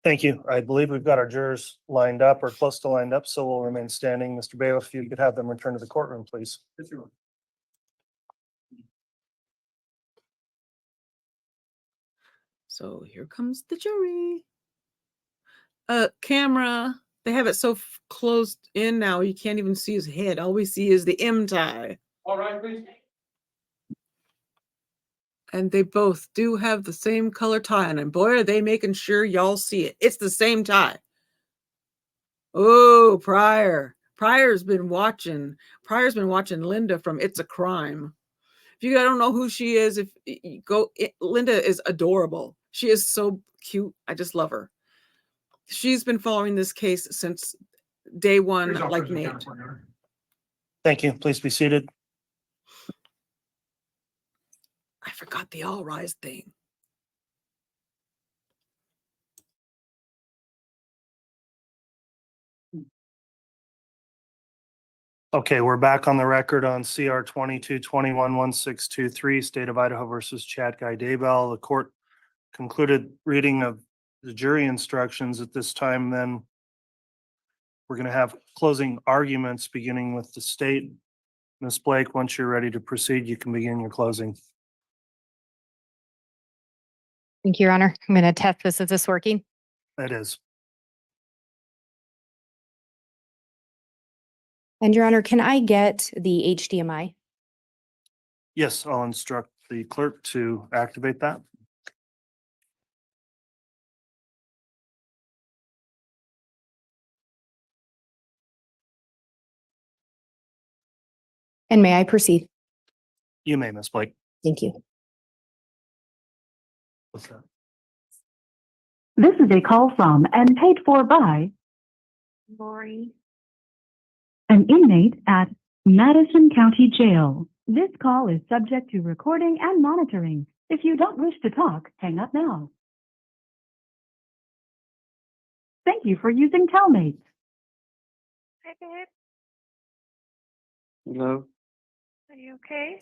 Thank you. I believe we've got our jurors lined up or close to lined up, so we'll remain standing. Mr. Bailiff, if you could have them return to the courtroom, please. So here comes the jury. Camera. They have it so closed in now, you can't even see his head. All we see is the M tie. All right, please. And they both do have the same color tie on, and boy, are they making sure y'all see it. It's the same tie. Oh, Pryor. Pryor's been watching Linda from It's a Crime. If you don't know who she is, Linda is adorable. She is so cute. I just love her. She's been following this case since day one, like Nate. Thank you. Please be seated. I forgot the all rise thing. Okay, we're back on the record on CR 22211623, State of Idaho versus Guy Daybell. The court concluded reading of the jury instructions. At this time, then we're going to have closing arguments beginning with the state. Ms. Blake, once you're ready to proceed, you can begin your closing. Thank you, Your Honor. I'm going to test this. Is this working? It is. And Your Honor, can I get the HDMI? Yes, I'll instruct the clerk to activate that. And may I proceed? You may, Ms. Blake. Thank you. What's that? This is a call from and paid for by Lori, an inmate at Madison County Jail. This call is subject to recording and monitoring. If you don't wish to talk, hang up now. Thank you for using Telmate. Hi, babe. Hello. Are you okay?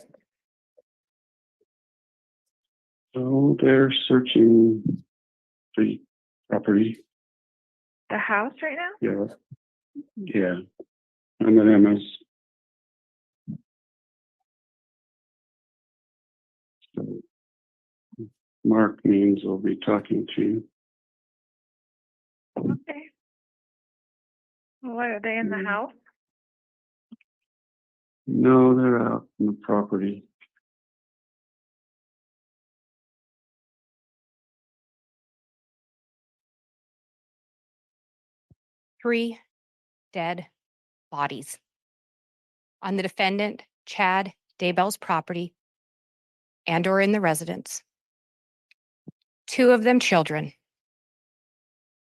So they're searching the property. The house right now? Yeah. And then MS. So Mark means we'll be talking to you. Okay. What, are they in the house? No, they're out in the property. Three dead bodies on the defendant, Chad Daybell's property and or in the residence. Two of them children.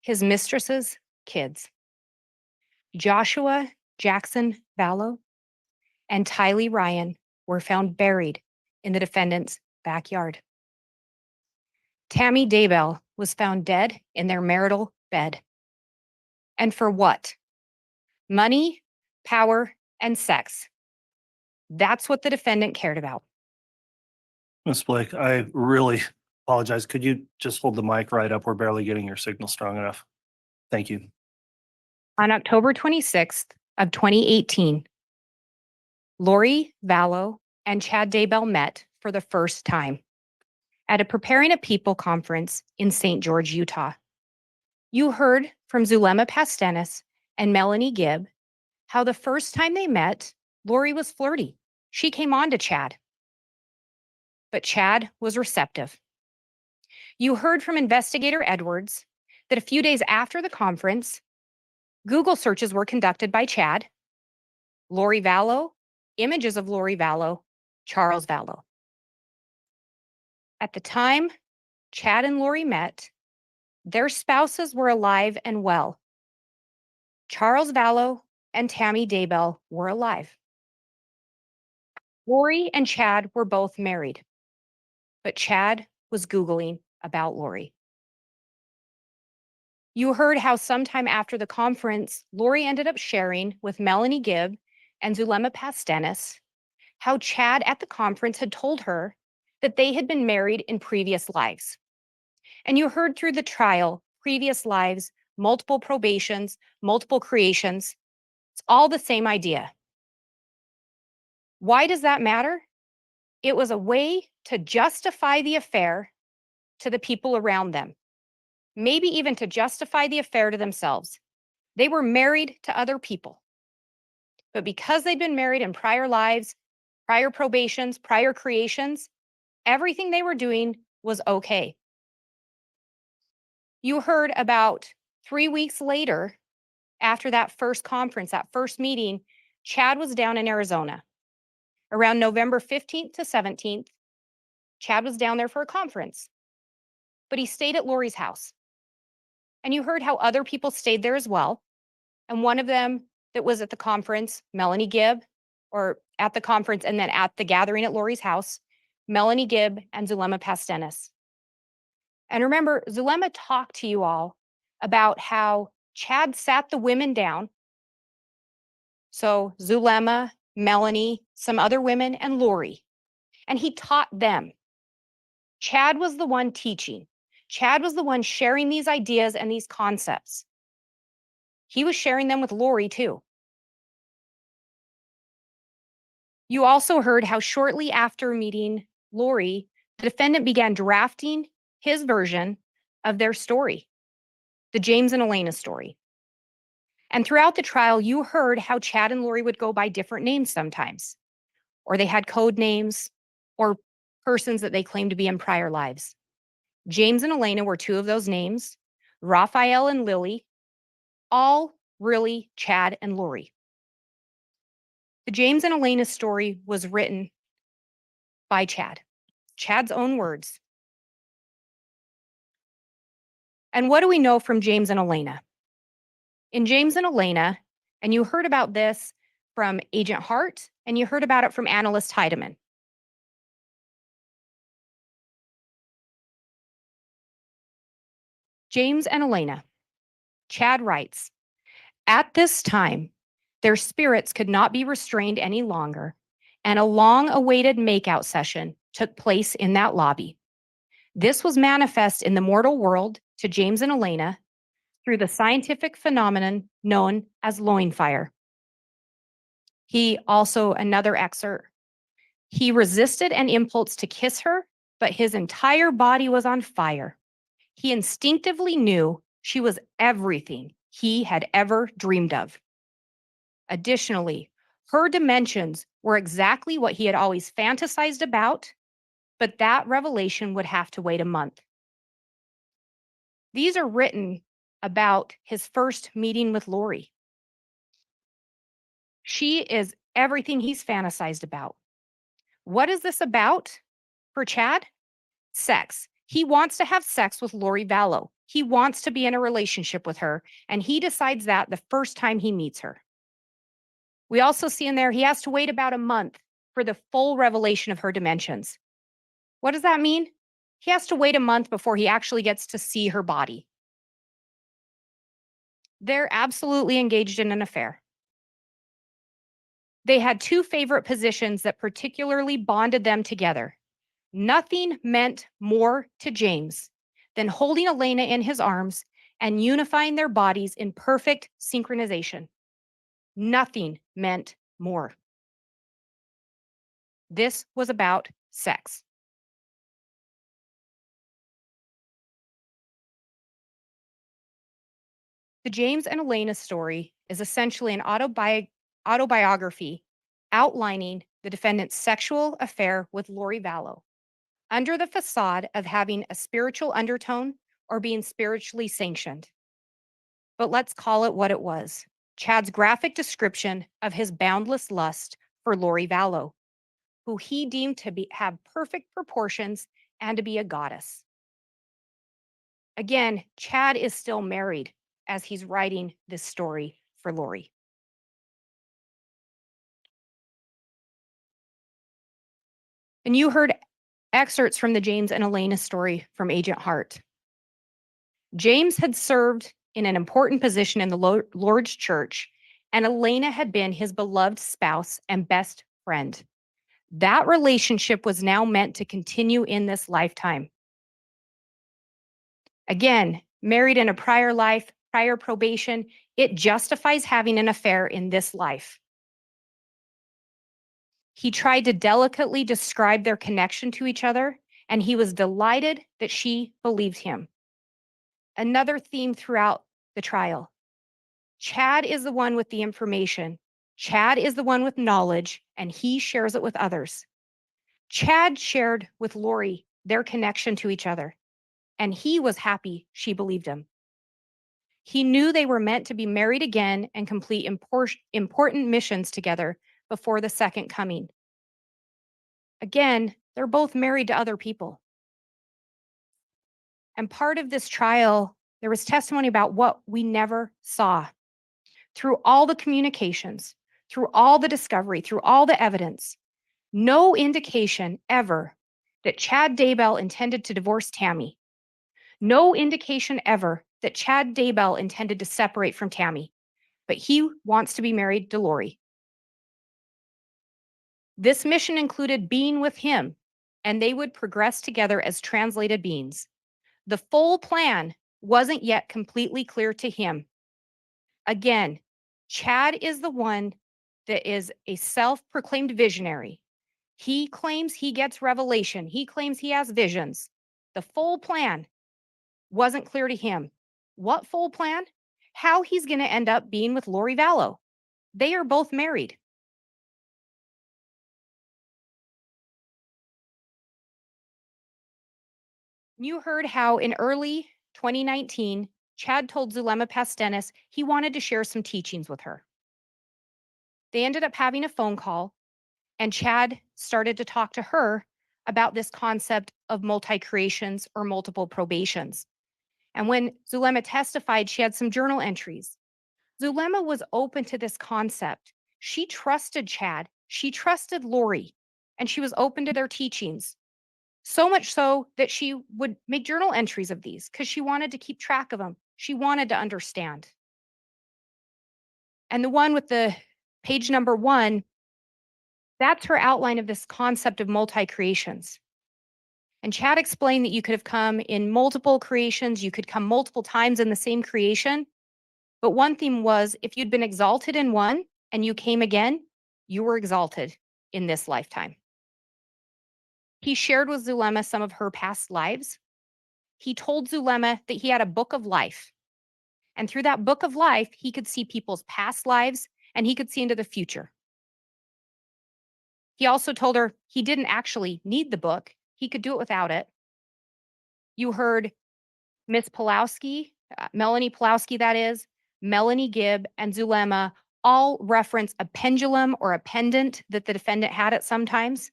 His mistress's kids. Joshua Jackson Vallow and Tylee Ryan were found buried in the defendant's backyard. Tammy Daybell was found dead in their marital bed. And for what? Money, power, and sex. That's what the defendant cared about. Ms. Blake, I really apologize. Could you just hold the mic right up? We're barely getting your signal strong enough. Thank you. On October 26th of 2018, Lori Vallow and Chad Daybell met for the first time at a Preparing a People conference in St. George, Utah. You heard from Zulema Pastenis and Melanie Gibb how the first time they met, Lori was flirty. She came on to Chad. But Chad was receptive. You heard from Investigator Edwards that a few days after the conference, Google searches were conducted by Chad, Lori Vallow, images of Lori Vallow, Charles Vallow. At the time Chad and Lori met, their spouses were alive and well. Charles Vallow and Tammy Daybell were alive. Lori and Chad were both married, but Chad was Googling about Lori. You heard how sometime after the conference, Lori ended up sharing with Melanie Gibb and Zulema Pastenis how Chad at the conference had told her that they had been married in previous lives. And you heard through the trial previous lives, multiple probations, multiple creations. It's all the same idea. Why does that matter? It was a way to justify the affair to the people around them, maybe even to justify the affair to themselves. They were married to other people. But because they'd been married in prior lives, prior probations, prior creations, everything they were doing was okay. You heard about 3 weeks later, after that first conference, that first meeting, Chad was down in Arizona. Around November 15th to 17th, Chad was down there for a conference, but he stayed at Lori's house. And you heard how other people stayed there as well. And one of them that was at the conference, Melanie Gibb, or at the conference and then at the gathering at Lori's house, Melanie Gibb and Zulema Pastenis. And remember, Zulema talked to you all about how Chad sat the women down. So Zulema, Melanie, some other women, and Lori. And he taught them. Chad was the one teaching. Chad was the one sharing these ideas and these concepts. He was sharing them with Lori too. You also heard how shortly after meeting Lori, the defendant began drafting his version of their story, the James and Elena story. And throughout the trial, you heard how Chad and Lori would go by different names sometimes, or they had code names or persons that they claimed to be in prior lives. James and Elena were two of those names, Raphael and Lily, all really Chad and Lori. The James and Elena story was written by Chad, Chad's own words. And what do we know from James and Elena? In James and Elena, and you heard about this from Agent Hart, and you heard about it from Analyst Heidemann. James and Elena, Chad writes, at this time, their spirits could not be restrained any longer, and a long-awaited makeout session took place in that lobby. This was manifest in the mortal world to James and Elena through the scientific phenomenon known as loin fire. He also, another excerpt, he resisted an impulse to kiss her, but his entire body was on fire. He instinctively knew she was everything he had ever dreamed of. Additionally, her dimensions were exactly what he had always fantasized about, but that revelation would have to wait a month. These are written about his first meeting with Lori. She is everything he's fantasized about. What is this about for Chad? Sex. He wants to have sex with Lori Vallow. He wants to be in a relationship with her, and he decides that the first time he meets her. We also see in there he has to wait about a month for the full revelation of her dimensions. What does that mean? He has to wait a month before he actually gets to see her body. They're absolutely engaged in an affair. They had two favorite positions that particularly bonded them together. Nothing meant more to James than holding Elena in his arms and unifying their bodies in perfect synchronization. Nothing meant more. This was about sex. The James and Elena story is essentially an autobiography outlining the defendant's sexual affair with Lori Vallow under the facade of having a spiritual undertone or being spiritually sanctioned. But let's call it what it was. Chad's graphic description of his boundless lust for Lori Vallow, who he deemed to have perfect proportions and to be a goddess. Again, Chad is still married as he's writing this story for Lori. And you heard excerpts from the James and Elena story from Agent Hart. James had served in an important position in the Lord's church, and Elena had been his beloved spouse and best friend. That relationship was now meant to continue in this lifetime. Again, married in a prior life, prior probation. It justifies having an affair in this life. He tried to delicately describe their connection to each other, and he was delighted that she believed him. Another theme throughout the trial. Chad is the one with the information. Chad is the one with knowledge, and he shares it with others. Chad shared with Lori their connection to each other, and he was happy she believed him. He knew they were meant to be married again and complete important missions together before the second coming. Again, they're both married to other people. And part of this trial, there was testimony about what we never saw. Through all the communications, through all the discovery, through all the evidence, no indication ever that Chad Daybell intended to divorce Tammy. No indication ever that Chad Daybell intended to separate from Tammy, but he wants to be married to Lori. This mission included being with him, and they would progress together as translated beings. The full plan wasn't yet completely clear to him. Again, Chad is the one that is a self-proclaimed visionary. He claims he gets revelation. He claims he has visions. The full plan wasn't clear to him. What full plan? How he's going to end up being with Lori Vallow. They are both married. You heard how in early 2019, Chad told Zulema Pastenis he wanted to share some teachings with her. They ended up having a phone call, and Chad started to talk to her about this concept of multi-creations or multiple probations. And when Zulema testified, she had some journal entries. Zulema was open to this concept. She trusted Chad. She trusted Lori, and she was open to their teachings. So much so that she would make journal entries of these because she wanted to keep track of them. She wanted to understand. And the one with the page number 1, that's her outline of this concept of multi-creations. And Chad explained that you could have come in multiple creations, you could come multiple times in the same creation. But one theme was if you'd been exalted in one and you came again, you were exalted in this lifetime. He shared with Zulema some of her past lives. He told Zulema that he had a book of life. And through that book of life, he could see people's past lives and he could see into the future. He also told her he didn't actually need the book. He could do it without it. You heard Miss Pulowski, Melanie Pulowski, that is, Melanie Gibb, and Zulema all reference a pendulum or a pendant that the defendant had at some times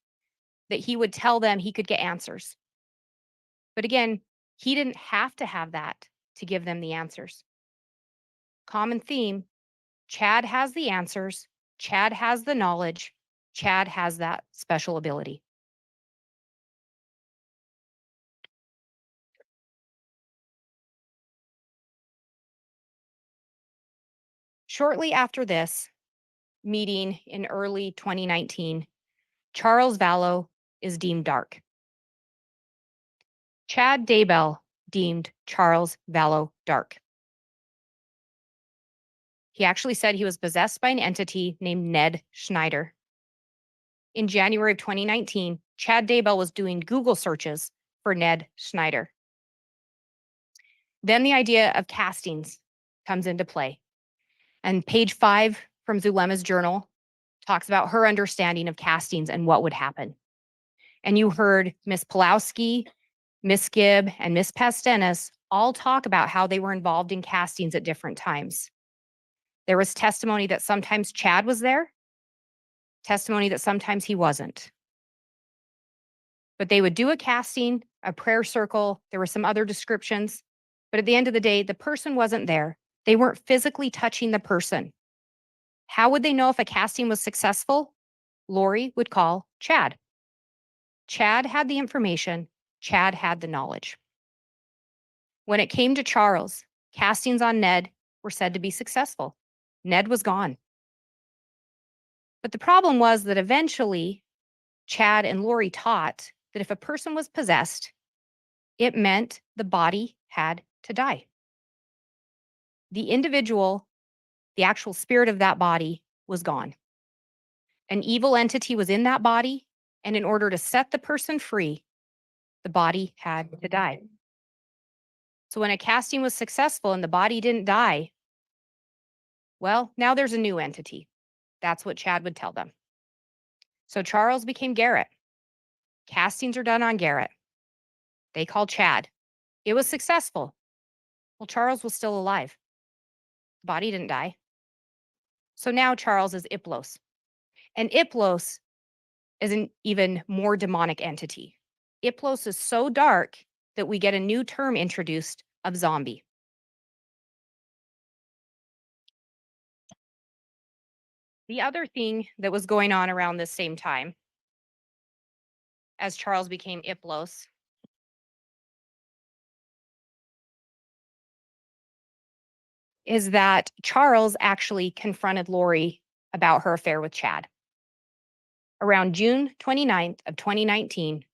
that he would tell them he could get answers. But again, he didn't have to have that to give them the answers. Common theme, Chad has the answers, Chad has the knowledge, Chad has that special ability. Shortly after this meeting in early 2019, Charles Vallow is deemed dark. Chad Daybell deemed Charles Vallow dark. He actually said he was possessed by an entity named Ned Schneider. In January of 2019, Chad Daybell was doing Google searches for Ned Schneider. Then the idea of castings comes into play. And page 5 from Zulema's journal talks about her understanding of castings and what would happen. And you heard Miss Pulowski, Miss Gibb, and Miss Pastenis all talk about how they were involved in castings at different times. There was testimony that sometimes Chad was there, testimony that sometimes he wasn't. But they would do a casting, a prayer circle, there were some other descriptions, but at the end of the day, the person wasn't there. They weren't physically touching the person. How would they know if a casting was successful? Lori would call Chad. Chad had the information, Chad had the knowledge. When it came to Charles, castings on Ned were said to be successful. Ned was gone. But the problem was that eventually, Chad and Lori taught that if a person was possessed, it meant the body had to die. the individual, the actual spirit of that body was gone. An evil entity was in that body, and in order to set the person free, the body had to die. So when a casting was successful and the body didn't die, well, now there's a new entity. That's what Chad would tell them. So Charles became Garrett. Castings are done on Garrett. They called Chad. It was successful. Well, Charles was still alive. The body didn't die. So now Charles is Iplos. And Iplos is an even more demonic entity. Iplos is so dark that we get a new term introduced of zombie. The other thing that was going on around this same time, as Charles became Iplos, is that Charles actually confronted Lori about her affair with Chad. Around June 29th of 2019,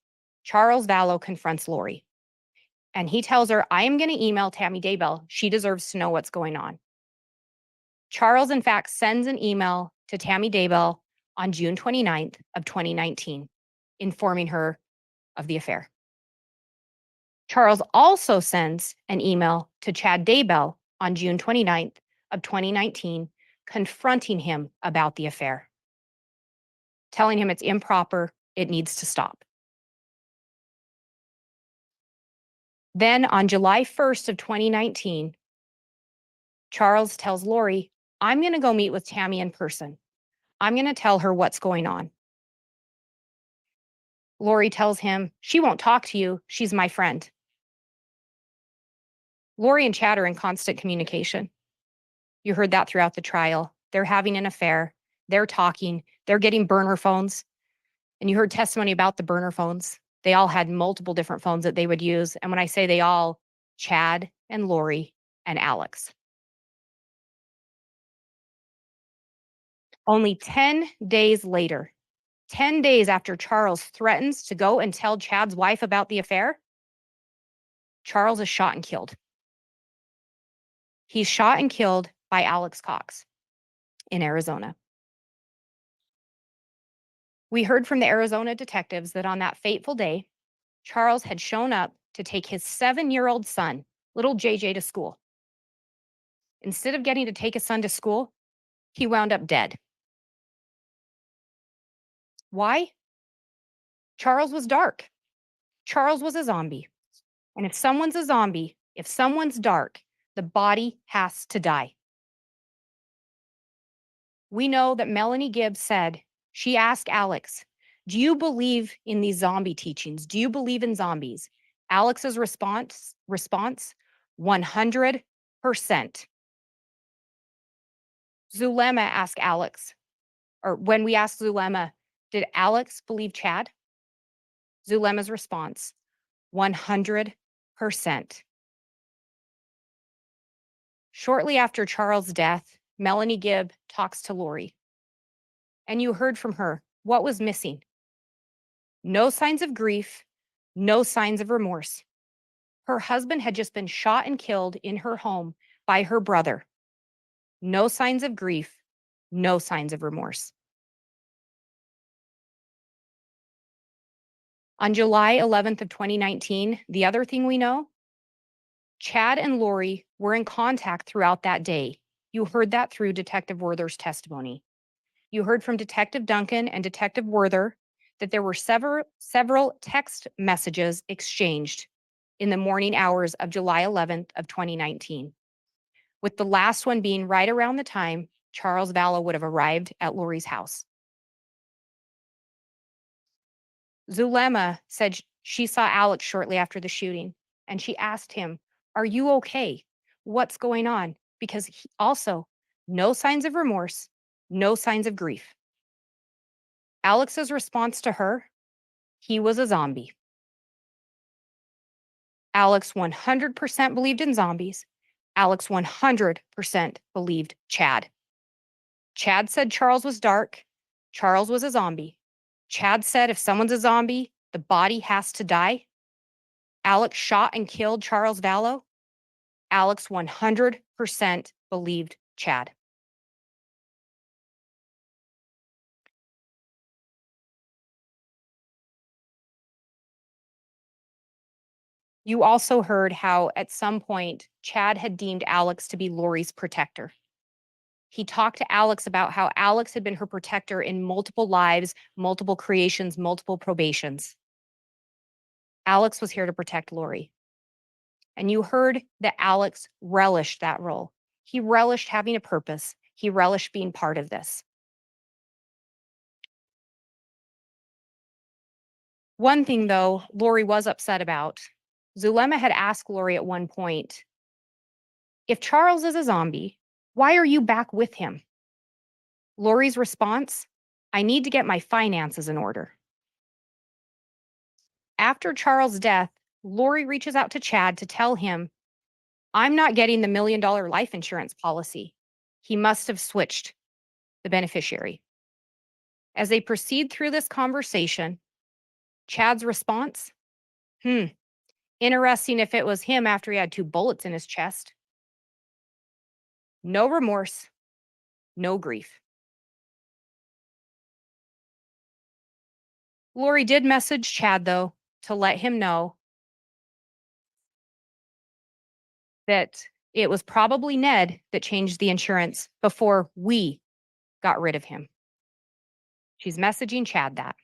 Charles Vallow confronts Lori. And he tells her, I am going to email Tammy Daybell. She deserves to know what's going on. Charles, in fact, sends an email to Tammy Daybell on June 29th of 2019, informing her of the affair. Charles also sends an email to Chad Daybell on June 29th of 2019, confronting him about the affair, telling him it's improper, it needs to stop. Then on July 1st of 2019, Charles tells Lori, I'm going to go meet with Tammy in person. I'm going to tell her what's going on. Lori tells him, she won't talk to you. She's my friend. Lori and Chad are in constant communication. You heard that throughout the trial. They're having an affair. They're talking. They're getting burner phones. And you heard testimony about the burner phones. They all had multiple different phones that they would use. And when I say they all, Chad and Lori and Alex. Only 10 days later, 10 days after Charles threatens to go and tell Chad's wife about the affair, Charles is shot and killed. He's shot and killed by Alex Cox in Arizona. We heard from the Arizona detectives that on that fateful day, Charles had shown up to take his 7-year-old son, little JJ, to school. Instead of getting to take his son to school, he wound up dead. Why? Charles was dark. Charles was a zombie. And if someone's a zombie, if someone's dark, the body has to die. We know that Melanie Gibbs said, she asked Alex, do you believe in these zombie teachings? Do you believe in zombies? Alex's response, 100%. Zulema asked Alex, or when we asked Zulema, did Alex believe Chad? Zulema's response, 100%. Shortly after Charles' death, Melanie Gibb talks to Lori. And you heard from her what was missing. No signs of grief, no signs of remorse. Her husband had just been shot and killed in her home by her brother. No signs of grief, no signs of remorse. On July 11th of 2019, the other thing we know, Chad and Lori were in contact throughout that day. You heard that through Detective Werther's testimony. You heard from Detective Duncan and Detective Werther that there were several text messages exchanged in the morning hours of July 11th of 2019, with the last one being right around the time Charles Vallow would have arrived at Lori's house. Zulema said she saw Alex shortly after the shooting, and she asked him, are you okay? What's going on? Because also, no signs of remorse, no signs of grief. Alex's response to her, he was a zombie. Alex 100% believed in zombies. Alex 100% believed Chad. Chad said Charles was dark. Charles was a zombie. Chad said if someone's a zombie, the body has to die. Alex shot and killed Charles Vallow. Alex 100% believed Chad. You also heard how at some point Chad had deemed Alex to be Lori's protector. He talked to Alex about how Alex had been her protector in multiple lives, multiple creations, multiple probations. Alex was here to protect Lori. And you heard that Alex relished that role. He relished having a purpose. He relished being part of this. One thing, though, Lori was upset about. Zulema had asked Lori at one point, if Charles is a zombie, why are you back with him? Lori's response, I need to get my finances in order. After Charles' death, Lori reaches out to Chad to tell him, I'm not getting the $1 million life insurance policy. He must have switched the beneficiary. As they proceed through this conversation, Chad's response, interesting if it was him after he had 2 bullets in his chest. No remorse, no grief. Lori did message Chad, though, to let him know that it was probably Ned that changed the insurance before we got rid of him. She's messaging Chad that.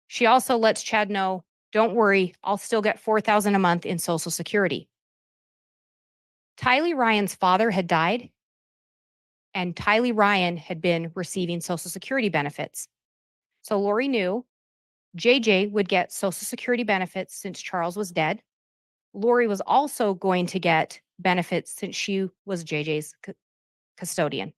She also lets Chad know, don't worry, I'll still get $4,000 a month in Social Security. Tylee Ryan's father had died, and Tylee Ryan had been receiving Social Security benefits. So Lori knew JJ would get Social Security benefits since Charles was dead. Lori was also going to get benefits since she was JJ's custodian.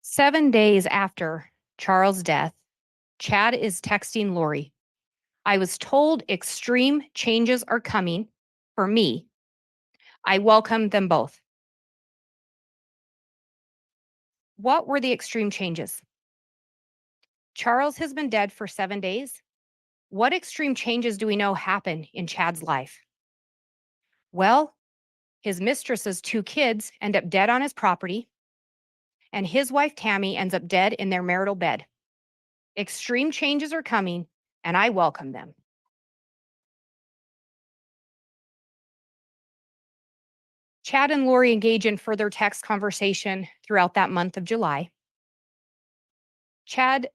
Seven days after Charles' death, Chad is texting Lori. I was told extreme changes are coming for me. I welcome them both. What were the extreme changes? Charles has been dead for 7 days. What extreme changes do we know happen in Chad's life? Well, his mistress's 2 kids end up dead on his property, and his wife Tammy ends up dead in their marital bed. Extreme changes are coming, and I welcome them. Chad and Lori engage in further text conversation throughout that month of July. Chad,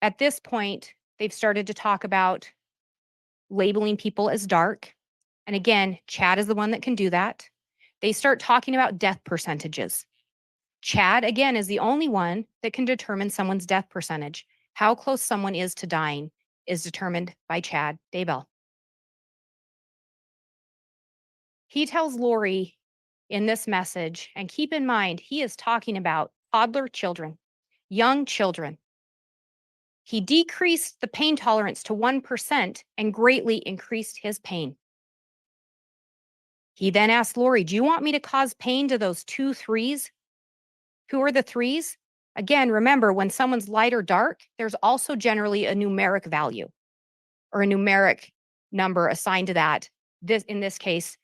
at this point, they've started to talk about labeling people as dark. And again, Chad is the one that can do that. They start talking about death percentages. Chad, again, is the only one that can determine someone's death percentage. How close someone is to dying is determined by Chad Daybell. He tells Lori in this message, and keep in mind, he is talking about toddler children, young children. He decreased the pain tolerance to 1% and greatly increased his pain. He then asked Lori, do you want me to cause pain to those 2 3s? Who are the 3s? Again, remember, when someone's light or dark, there's also generally a numeric value or a numeric number assigned to that. In this case,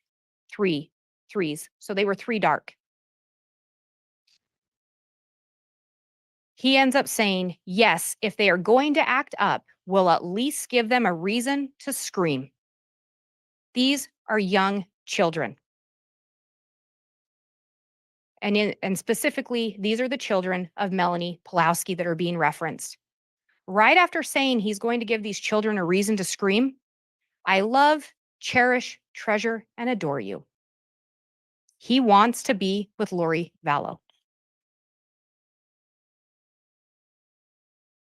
3 3s. So they were 3 dark. He ends up saying, yes, if they are going to act up, we'll at least give them a reason to scream. These are young children. And specifically, these are the children of Melanie Pulowski that are being referenced. Right after saying he's going to give these children a reason to scream, I love, cherish, treasure, and adore you. He wants to be with Lori Vallow.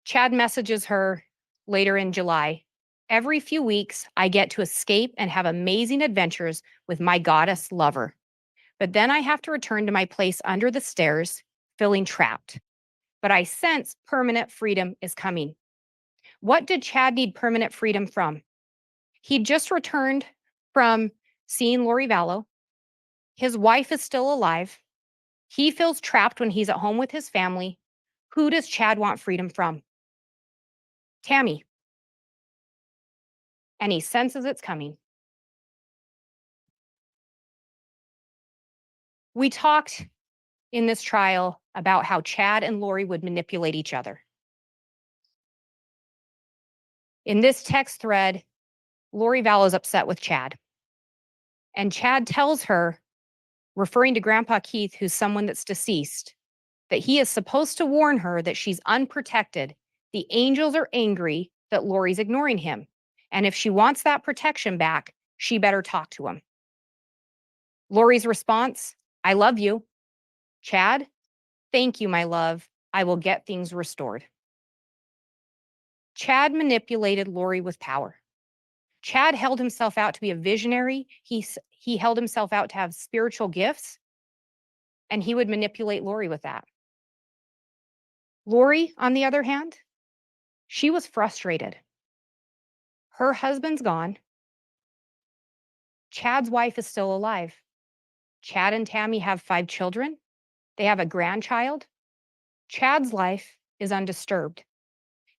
Chad messages her later in July. Every few weeks, I get to escape and have amazing adventures with my goddess lover. But then I have to return to my place under the stairs, feeling trapped. But I sense permanent freedom is coming. What did Chad need permanent freedom from? He just returned from seeing Lori Vallow. His wife is still alive. He feels trapped when he's at home with his family. Who does Chad want freedom from? Tammy. And he senses it's coming. We talked in this trial about how Chad and Lori would manipulate each other. In this text thread, Lori Vallow is upset with Chad. And Chad tells her, referring to Grandpa Keith, who's someone that's deceased, that he is supposed to warn her that she's unprotected. The angels are angry that Lori's ignoring him. And if she wants that protection back, she better talk to him. Lori's response, I love you. Chad, thank you, my love. I will get things restored. Chad manipulated Lori with power. Chad held himself out to be a visionary. He held himself out to have spiritual gifts, and he would manipulate Lori with that. Lori, on the other hand, she was frustrated. Her husband's gone. Chad's wife is still alive. Chad and Tammy have 5 children. They have a grandchild. Chad's life is undisturbed.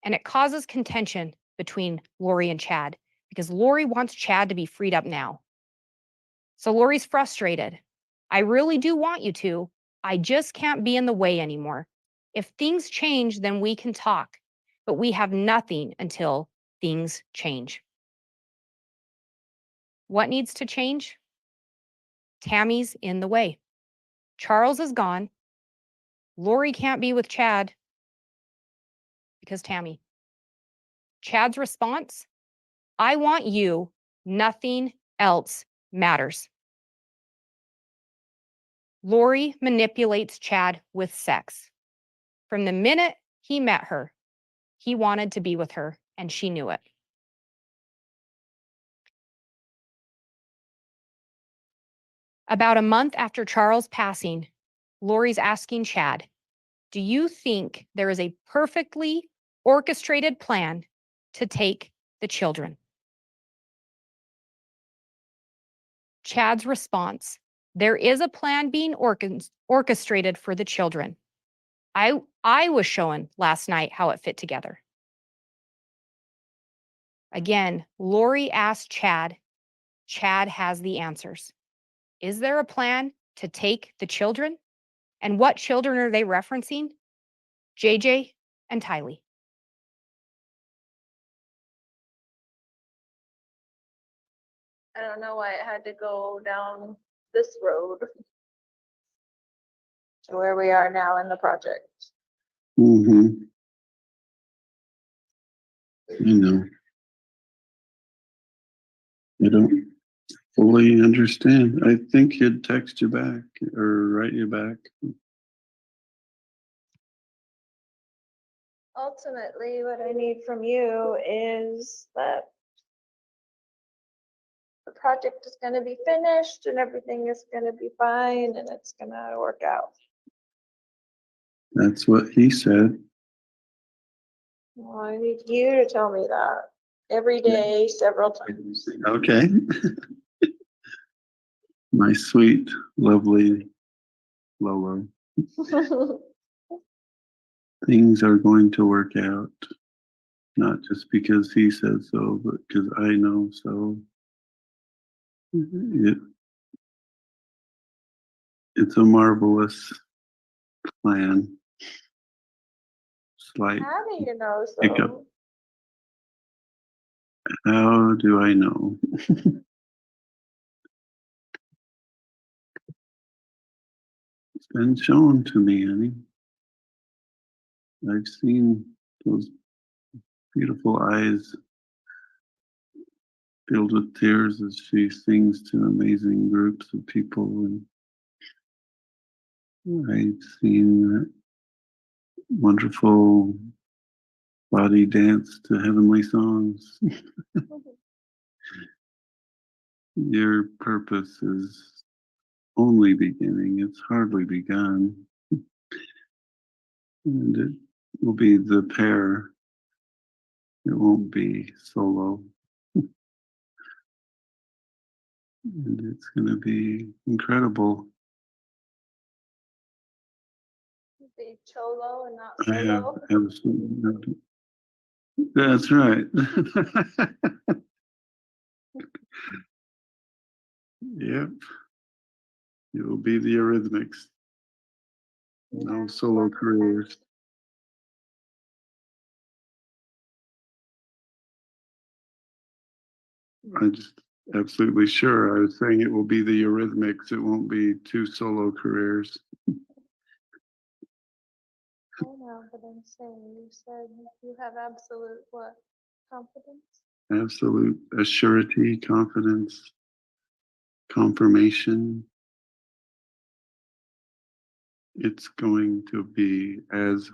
And it causes contention between Lori and Chad because Lori wants Chad to be freed up now. So Lori's frustrated. I really do want you to. I just can't be in the way anymore. If things change, then we can talk. But we have nothing until things change. What needs to change? Tammy's in the way. Charles is gone. Lori can't be with Chad because Tammy. Chad's response, I want you. Nothing else matters. Lori manipulates Chad with sex. From the minute he met her, he wanted to be with her, and she knew it. About a month after Charles' passing, Lori's asking Chad, do you think there is a perfectly orchestrated plan to take the children? Chad's response, there is a plan being orchestrated for the children. I was shown last night how it fit together. Again, Lori asked Chad. Chad has the answers. Is there a plan to take the children? And what children are they referencing? JJ and Tylee. I don't know why it had to go down this road to where we are now in the project. Mm-hmm. I know. I don't fully understand. I think he'd text you back or write you back. Ultimately, what I need from you is that the project is gonna be finished and everything is gonna be fine and it's gonna work out. That's what he said. Well, I need you to tell me that every day, several times. Okay. My sweet, lovely Lolo. Things are going to work out. Not just because he says so, but because I know so. It's a marvelous plan. Slight How do you know hiccup. so? How do I know? It's been shown to me, honey. I've seen those beautiful eyes filled with tears as she sings to amazing groups of people, and I've seen that wonderful body dance to heavenly songs. Your purpose is only beginning, it's hardly begun. And it will be the pair, it won't be solo. And it's going to be incredible. Be cholo and not I have solo. absolutely nothing. That's right. Yep. It will be the Eurythmics. No solo careers. I just absolutely sure. I was saying it will be the Eurythmics. It won't be 2 solo careers. I know, but I'm saying, you said you have absolute what? Confidence? Absolute assurity, confidence, confirmation. It's going to be as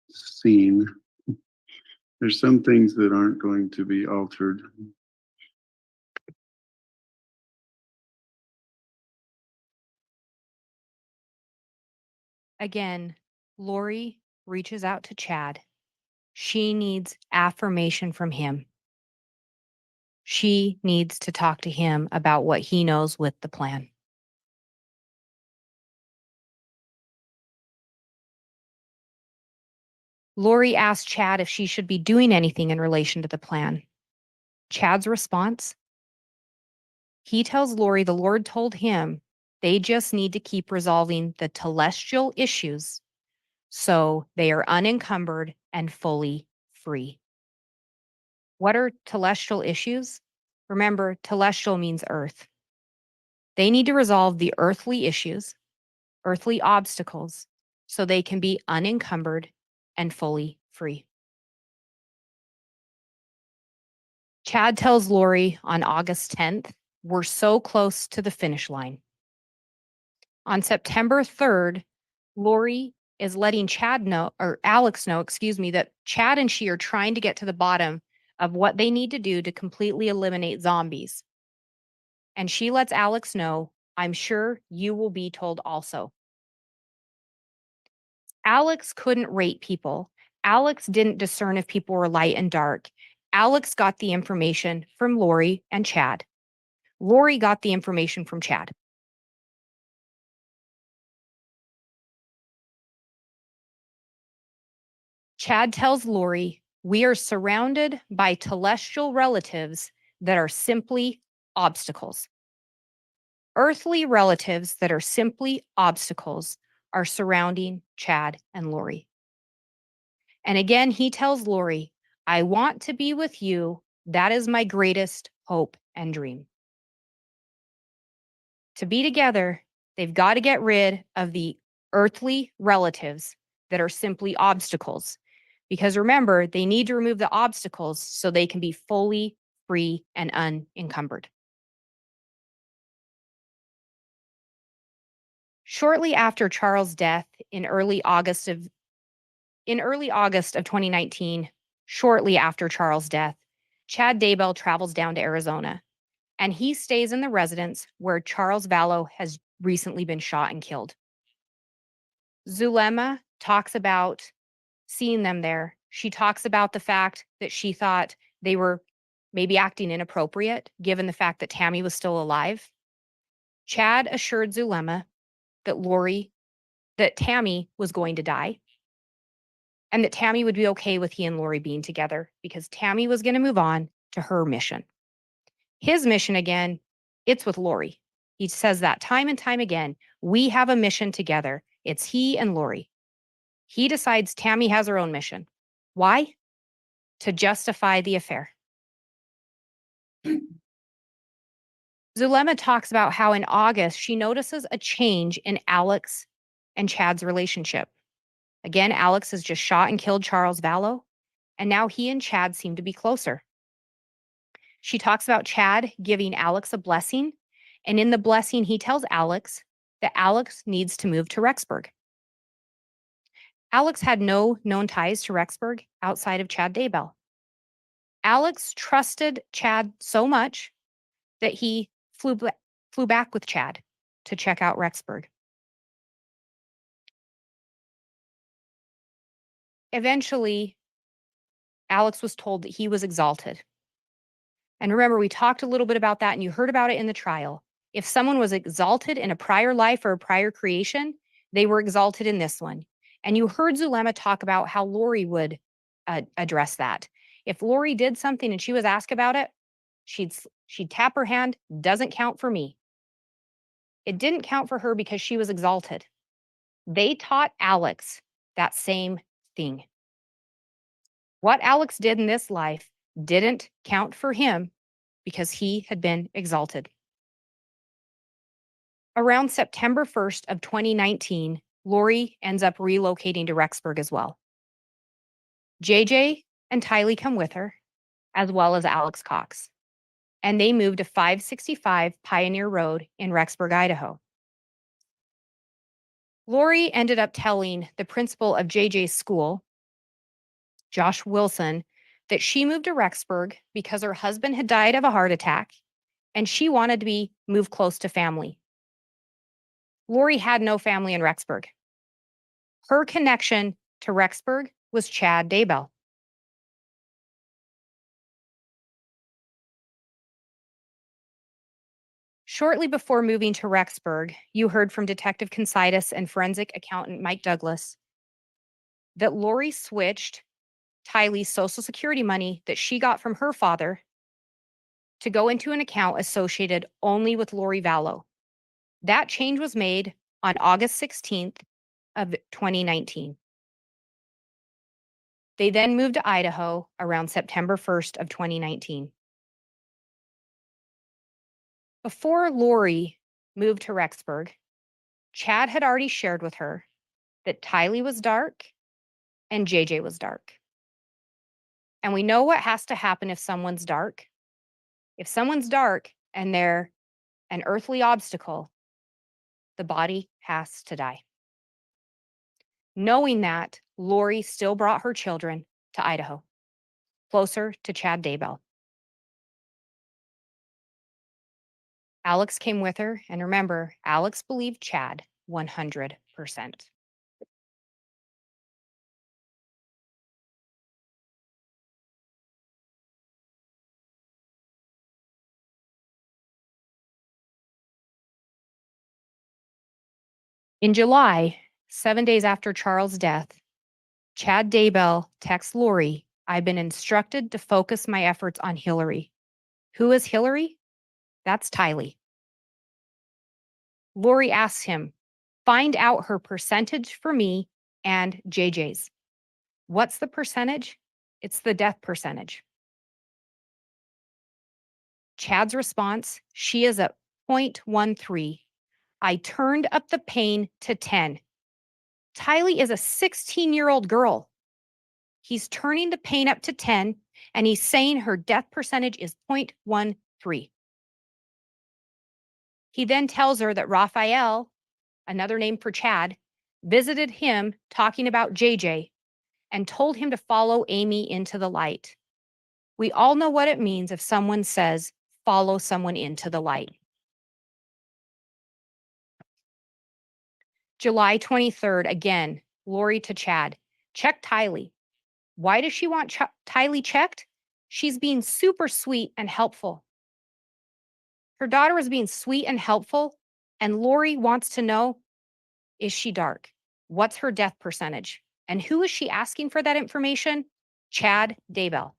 seen. There's some things that aren't going to be altered. Again, Lori reaches out to Chad. She needs affirmation from him. She needs to talk to him about what he knows with the plan. Lori asked Chad if she should be doing anything in relation to the plan. Chad's response? He tells Lori the Lord told him they just need to keep resolving the telestial issues so they are unencumbered and fully free. What are telestial issues? Remember, telestial means earth. They need to resolve the earthly issues, earthly obstacles, so they can be unencumbered and fully free. Chad tells Lori on August 10th, we're so close to the finish line. On September 3rd, Lori is letting Alex know, that Chad and she are trying to get to the bottom of what they need to do to completely eliminate zombies. And she lets Alex know, I'm sure you will be told also. Alex couldn't rate people. Alex didn't discern if people were light and dark. Alex got the information from Lori and Chad. Lori got the information from Chad. Chad tells Lori, we are surrounded by telestial relatives that are simply obstacles. Earthly relatives that are simply obstacles are surrounding Chad and Lori. And again, he tells Lori, I want to be with you. That is my greatest hope and dream. To be together, they've got to get rid of the earthly relatives that are simply obstacles. Because remember, they need to remove the obstacles so they can be fully free and unencumbered. Shortly after Charles' death in early August of 2019, shortly after Charles' death, Chad Daybell travels down to Arizona, and he stays in the residence where Charles Vallow has recently been shot and killed. Zulema talks about seeing them there. She talks about the fact that she thought they were maybe acting inappropriate, given the fact that Tammy was still alive. Chad assured Zulema that Tammy was going to die, and that Tammy would be okay with he and Lori being together because Tammy was going to move on to her mission. His mission, again, it's with Lori. He says that time and time again. We have a mission together. It's he and Lori. He decides Tammy has her own mission. Why? To justify the affair. Zulema talks about how in August she notices a change in Alex and Chad's relationship. Again, Alex has just shot and killed Charles Vallow, and now he and Chad seem to be closer. She talks about Chad giving Alex a blessing, and in the blessing, he tells Alex that Alex needs to move to Rexburg. Alex had no known ties to Rexburg outside of Chad Daybell. Alex trusted Chad so much that he flew back with Chad to check out Rexburg. Eventually, Alex was told that he was exalted. And remember, we talked a little bit about that, and you heard about it in the trial. If someone was exalted in a prior life or a prior creation, They were exalted in this one. And you heard Zulema talk about how Lori would address that. If Lori did something and she was asked about it, she'd tap her hand, doesn't count for me. It didn't count for her because she was exalted. They taught Alex that same thing. What Alex did in this life didn't count for him because he had been exalted. Around September 1st of 2019, Lori ends up relocating to Rexburg as well. JJ and Tylee come with her, as well as Alex Cox, and they moved to 565 Pioneer Road in Rexburg, Idaho. Lori ended up telling the principal of JJ's school, Josh Wilson, that she moved to Rexburg because her husband had died of a heart attack and she wanted to be moved close to family. Lori had no family in Rexburg. Her connection to Rexburg was Chad Daybell. Shortly before moving to Rexburg, you heard from Detective Considas and forensic accountant Mike Douglas that Lori switched Tylee's Social Security money that she got from her father to go into an account associated only with Lori Vallow. That change was made on August 16th of 2019. They then moved to Idaho around September 1st of 2019. Before Lori moved to Rexburg, Chad had already shared with her that Tylee was dark and JJ was dark. And we know what has to happen if someone's dark. If someone's dark and they're an earthly obstacle, the body has to die. Knowing that, Lori still brought her children to Idaho, closer to Chad Daybell. Alex came with her, and remember, Alex believed Chad 100%. In July, 7 days after Charles' death, Chad Daybell texts Lori, "I've been instructed to focus my efforts on Hillary." Who is Hillary? That's Tylee. Lori asks him, "Find out her percentage for me and JJ's." What's the percentage? It's the death percentage. Chad's response, "She is at 0.13. I turned up the pain to 10. Tylee is a 16-year-old girl. He's turning the pain up to 10, and he's saying her death percentage is 0.13. He then tells her that Raphael, another name for Chad, visited him talking about JJ and told him to follow Amy into the light. We all know what it means if someone says, follow someone into the light. July 23rd, again, Lori to Chad, check Tylee. Why does she want Tylee checked? She's being super sweet and helpful. Her daughter was being sweet and helpful, and Lori wants to know, is she dark? What's her death percentage? And who is she asking for that information? Chad Daybell.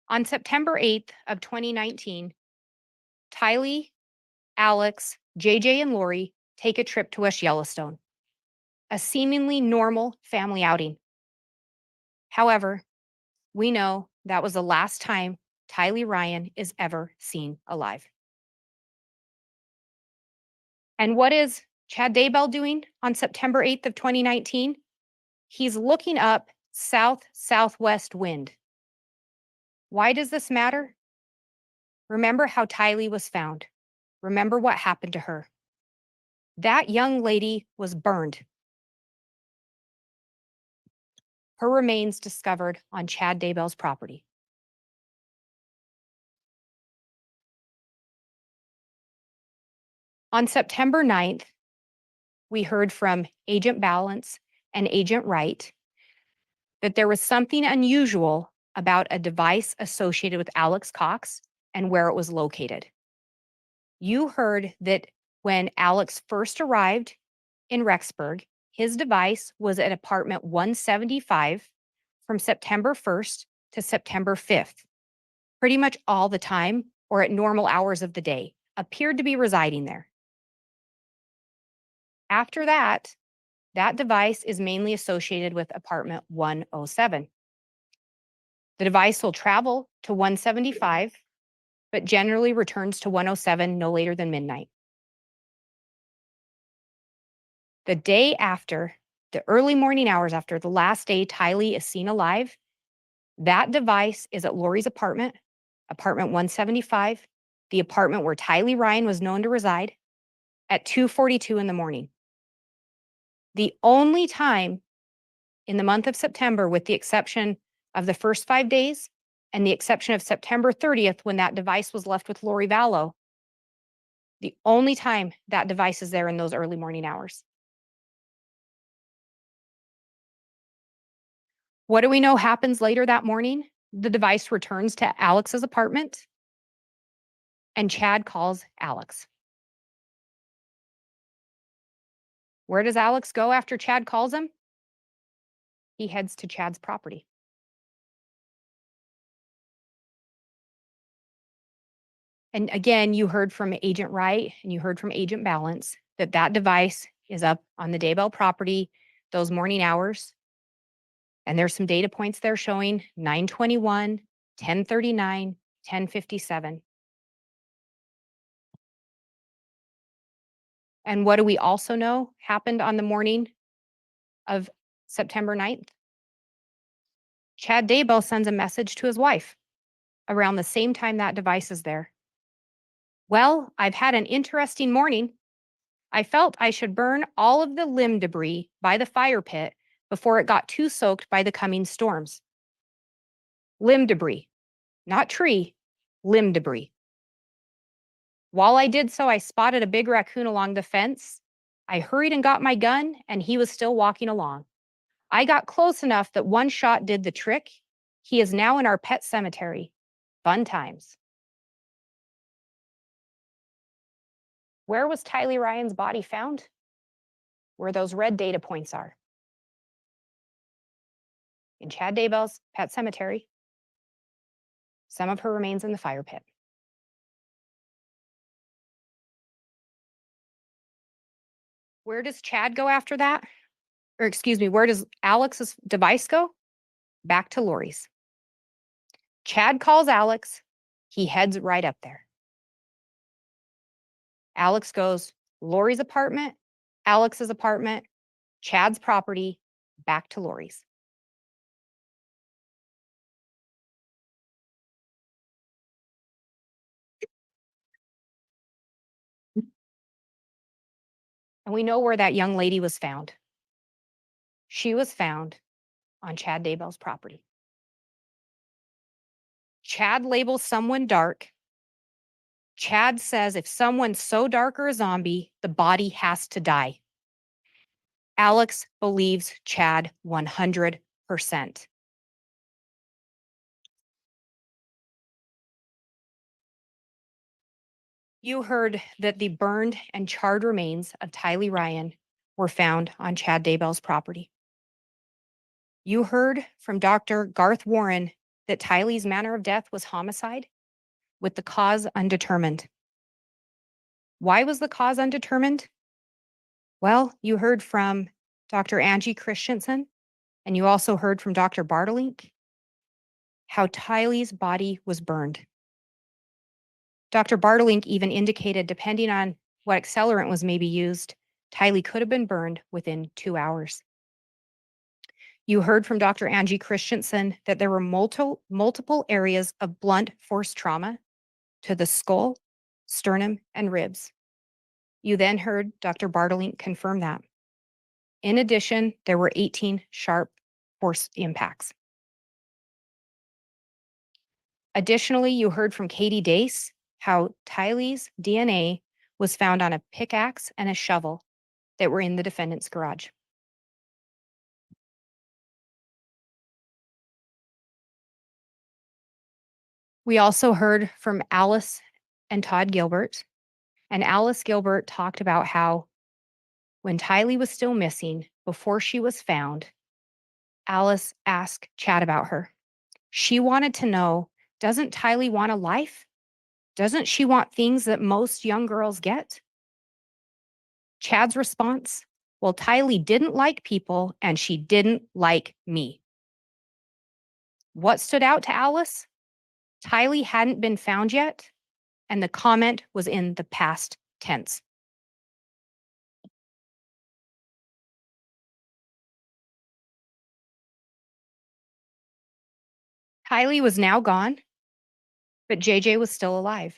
On September 8th of 2019, Tylee, Alex, JJ, and Lori take a trip to West Yellowstone, a seemingly normal family outing. However, we know that was the last time Tylee Ryan is ever seen alive. And what is Chad Daybell doing on September 8th of 2019? He's looking up south-southwest wind. Why does this matter? Remember how Tylee was found. Remember what happened to her. That young lady was burned. Her remains discovered on Chad Daybell's property. On September 9th, we heard from Agent Balance and Agent Wright that there was something unusual about a device associated with Alex Cox and where it was located. You heard that when Alex first arrived in Rexburg, his device was at apartment 175 from September 1st to September 5th, pretty much all the time or at normal hours of the day, appeared to be residing there. After that, that device is mainly associated with apartment 107. The device will travel to 175, but generally returns to 107 no later than midnight. The day after, the early morning hours after the last day Tylee is seen alive, that device is at Lori's apartment, apartment 175, the apartment where Tylee Ryan was known to reside, at 2:42 in the morning. The only time in the month of September, with the exception of the first 5 days and the exception of September 30th when that device was left with Lori Vallow, the only time that device is there in those early morning hours. What do we know happens later that morning? The device returns to Alex's apartment and Chad calls Alex. Where does Alex go after Chad calls him? He heads to Chad's property. And again, you heard from Agent Wright and you heard from Agent Balance that that device is up on the Daybell property those morning hours. And there's some data points there showing 9:21, 10:39, 10:57. And what do we also know happened on the morning of September 9th? Chad Daybell sends a message to his wife around the same time that device is there. Well, I've had an interesting morning. I felt I should burn all of the limb debris by the fire pit before it got too soaked by the coming storms. Limb debris, not tree, limb debris. While I did so, I spotted a big raccoon along the fence. I hurried and got my gun, and he was still walking along. I got close enough that one shot did the trick. He is now in our pet cemetery. Fun times. Where was Tylee Ryan's body found? Where those red data points are. In Chad Daybell's pet cemetery. Some of her remains in the fire pit. Where does Chad go after that? Or excuse me, where does Alex's device go? Back to Lori's. Chad calls Alex. He heads right up there. Alex goes Lori's apartment, Alex's apartment, Chad's property, back to Lori's. And we know where that young lady was found. She was found on Chad Daybell's property. Chad labels someone dark. Chad says if someone's so dark or a zombie, the body has to die. Alex believes Chad 100%. You heard that the burned and charred remains of Tylee Ryan were found on Chad Daybell's property. You heard from Dr. Garth Warren that Tylee's manner of death was homicide, with the cause undetermined. Why was the cause undetermined? Well, you heard from Dr. Angie Christensen, and you also heard from Dr. Bartelink how Tylee's body was burned. Dr. Bartelink even indicated, depending on what accelerant was maybe used, Tylee could have been burned within 2 hours. You heard from Dr. Angie Christensen that there were multiple areas of blunt force trauma to the skull, sternum, and ribs. You then heard Dr. Bartelink confirm that. In addition, there were 18 sharp force impacts. Additionally, you heard from Katie Dace how Tylee's DNA was found on a pickaxe and a shovel that were in the defendant's garage. We also heard from Alice and Todd Gilbert And Alice Gilbert talked about how when Tylee was still missing, before she was found, Alice asked Chad about her. She wanted to know, doesn't Tylee want a life? Doesn't she want things that most young girls get? Chad's response, well, Tylee didn't like people and she didn't like me. What stood out to Alice? Tylee hadn't been found yet, and the comment was in the past tense. Tylee was now gone, but JJ was still alive.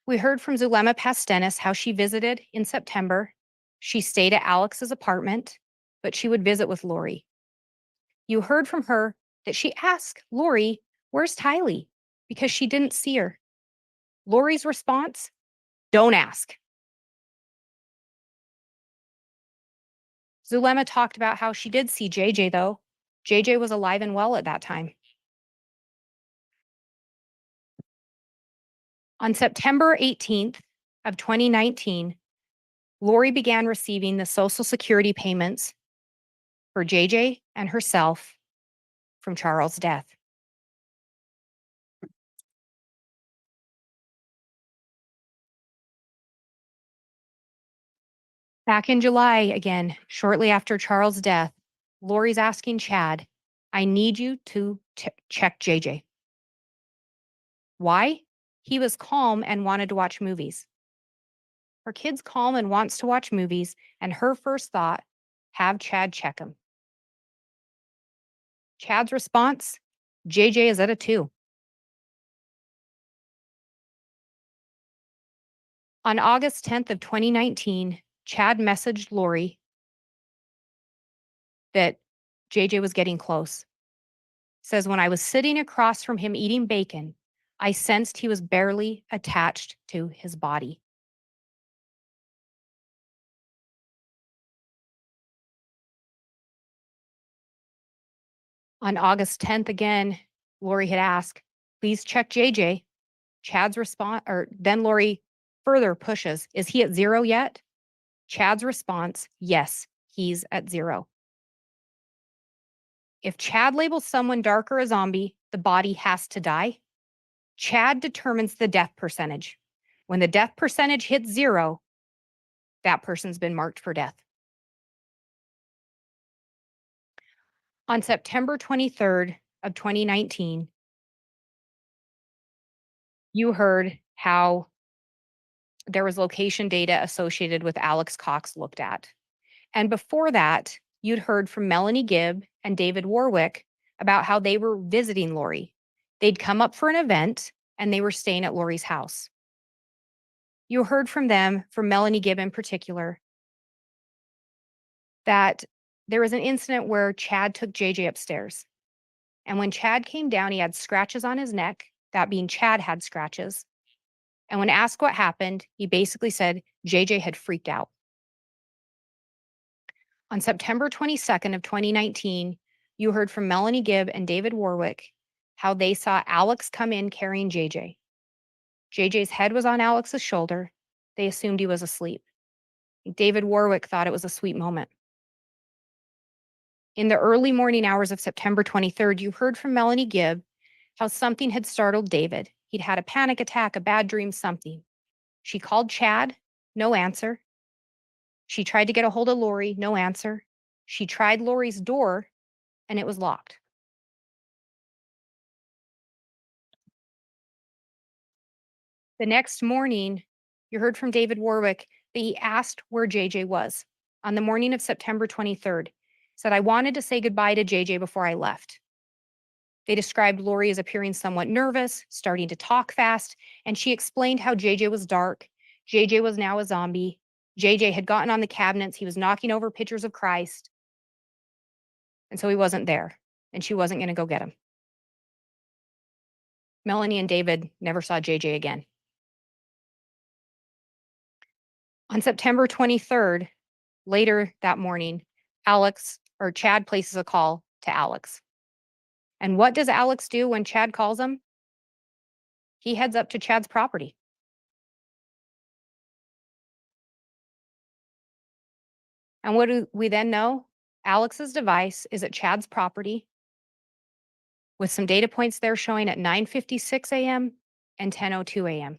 We heard from Zulema Pastenis how she visited in September. She stayed at Alex's apartment, but she would visit with Lori. You heard from her that she asked Lori, where's Tylee? Because she didn't see her. Lori's response, don't ask. Zulema talked about how she did see JJ though. JJ was alive and well at that time. On September 18th of 2019, Lori began receiving the Social Security payments for JJ and herself from Charles' death. Back in July, again, shortly after Charles' death, Lori's asking Chad, I need you to check JJ. Why? He was calm and wanted to watch movies. Her kid's calm and wants to watch movies, and her first thought, have Chad check him. Chad's response, JJ is at a 2. On August 10th of 2019, Chad messaged Lori that JJ was getting close. Says, when I was sitting across from him eating bacon, I sensed he was barely attached to his body. On August 10th, again, Lori had asked, please check JJ. Chad's response, or then Lori further pushes, is he at 0 yet? Chad's response, yes, he's at 0. If Chad labels someone dark or a zombie, the body has to die. Chad determines the death percentage. When the death percentage hits 0, that person's been marked for death. On September 23rd of 2019, you heard how there was location data associated with Alex Cox looked at. And before that, you'd heard from Melanie Gibb and David Warwick about how they were visiting Lori. They'd come up for an event and they were staying at Lori's house. You heard from them, from Melanie Gibb in particular, that there was an incident where Chad took JJ upstairs. And when Chad came down, he had scratches on his neck, that being Chad had scratches. And when asked what happened, he basically said JJ had freaked out. On September 22nd of 2019, you heard from Melanie Gibb and David Warwick how they saw Alex come in carrying JJ. JJ's head was on Alex's shoulder. They assumed he was asleep. David Warwick thought it was a sweet moment. In the early morning hours of September 23rd, you heard from Melanie Gibb how something had startled David. He'd had a panic attack, a bad dream, something. She called Chad, no answer. She tried to get a hold of Lori, no answer. She tried Lori's door, and it was locked. The next morning, you heard from David Warwick that he asked where JJ was on the morning of September 23rd. Said, I wanted to say goodbye to JJ before I left. They described Lori as appearing somewhat nervous, starting to talk fast, and she explained how JJ was dark. JJ was now a zombie. JJ had gotten on the cabinets. He was knocking over pictures of Christ. And so he wasn't there, and she wasn't going to go get him. Melanie and David never saw JJ again. On September 23rd, later that morning, Chad places a call to Alex. And what does Alex do when Chad calls him? He heads up to Chad's property. And what do we then know? Alex's device is at Chad's property with some data points there showing at 9:56 a.m. and 10:02 a.m.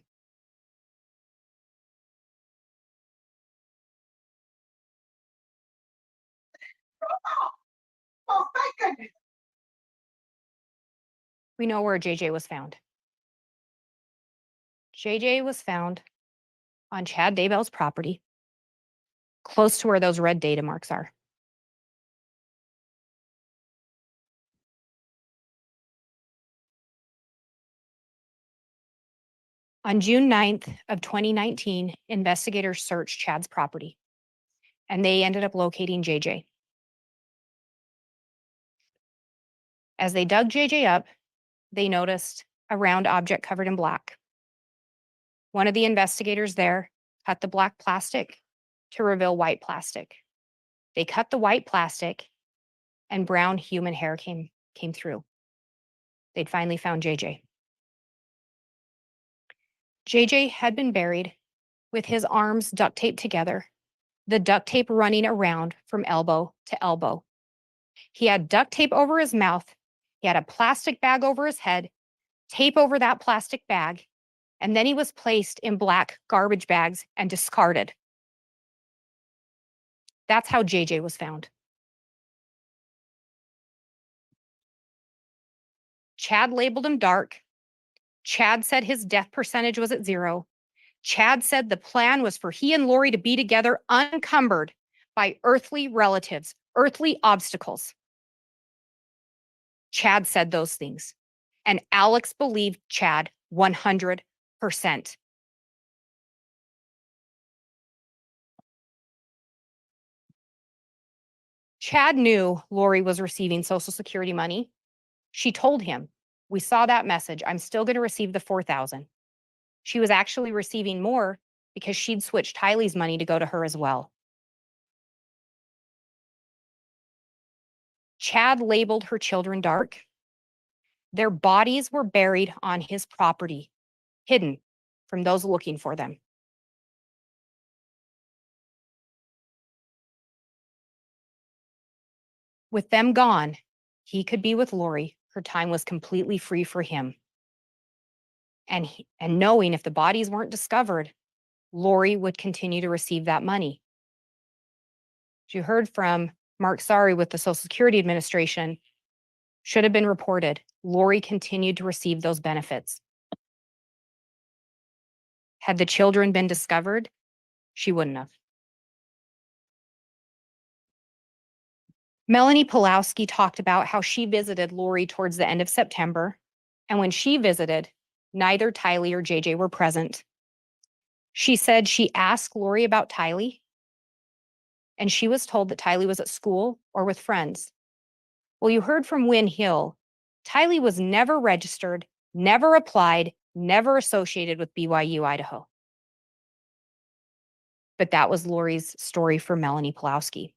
We know where JJ was found. JJ was found on Chad Daybell's property, close to where those red data marks are. On June 9th of 2019, investigators searched Chad's property, and they ended up locating JJ. As they dug JJ up, they noticed a round object covered in black. One of the investigators there cut the black plastic to reveal white plastic. They cut the white plastic, and brown human hair came through. They'd finally found JJ. JJ had been buried with his arms duct taped together, the duct tape running around from elbow to elbow. He had duct tape over his mouth. He had a plastic bag over his head, tape over that plastic bag, and then he was placed in black garbage bags and discarded. That's how JJ was found. Chad labeled him dark. Chad said his death percentage was at 0. Chad said the plan was for he and Lori to be together unencumbered by earthly relatives, earthly obstacles. Chad said those things, and Alex believed Chad 100%. Chad knew Lori was receiving Social Security money. She told him, "We saw that message. I'm still going to receive the $4,000. She was actually receiving more because she'd switched Tylee's money to go to her as well. Chad labeled her children dark. Their bodies were buried on his property, hidden from those looking for them. With them gone, he could be with Lori. Her time was completely free for him. And knowing if the bodies weren't discovered, Lori would continue to receive that money. As you heard from Mark Sari with the Social Security Administration, should have been reported. Lori continued to receive those benefits. Had the children been discovered, she wouldn't have. Melanie Pulowski talked about how she visited Lori towards the end of September, and when she visited, neither Tylee or JJ were present. She said she asked Lori about Tylee, and she was told that Tylee was at school or with friends. Well, you heard from Wynn Hill. Tylee was never registered, never applied, never associated with BYU, Idaho. But that was Lori's story for Melanie Pulowski.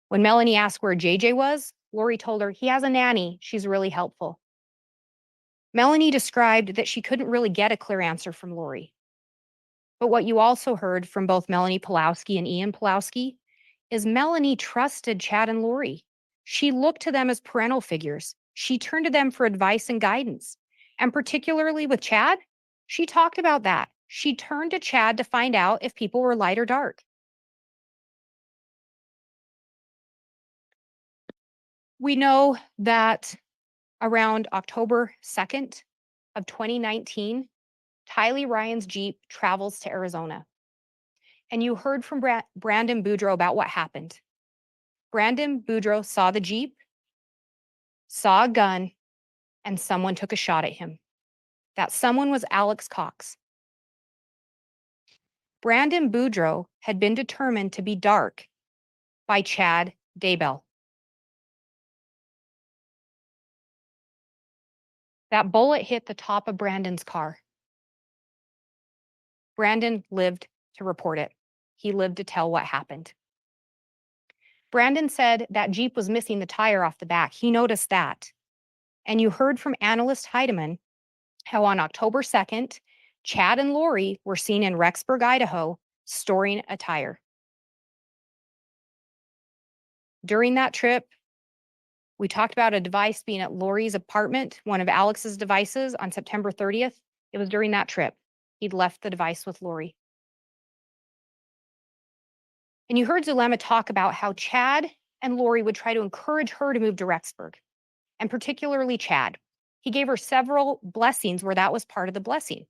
When Melanie asked where JJ was, Lori told her, "He has a nanny. She's really helpful." Melanie described that she couldn't really get a clear answer from Lori. But what you also heard from both Melanie Pulowski and Ian Pulowski is Melanie trusted Chad and Lori. She looked to them as parental figures. She turned to them for advice and guidance. And particularly with Chad, she talked about that. She turned to Chad to find out if people were light or dark. We know that around October 2nd of 2019, Tylee Ryan's Jeep travels to Arizona. And you heard from Brandon Boudreaux about what happened. Brandon Boudreaux saw the Jeep, saw a gun, and someone took a shot at him. That someone was Alex Cox. Brandon Boudreaux had been determined to be dark by Chad Daybell. That bullet hit the top of Brandon's car. Brandon lived to report it. He lived to tell what happened. Brandon said that Jeep was missing the tire off the back. He noticed that. And you heard from analyst Heidemann how on October 2nd, Chad and Lori were seen in Rexburg, Idaho, storing a tire. During that trip, we talked about a device being at Lori's apartment, one of Alex's devices on September 30th. It was during that trip. He'd left the device with Lori. And you heard Zulema talk about how Chad and Lori would try to encourage her to move to Rexburg, and particularly Chad. He gave her several blessings where that was part of the blessing.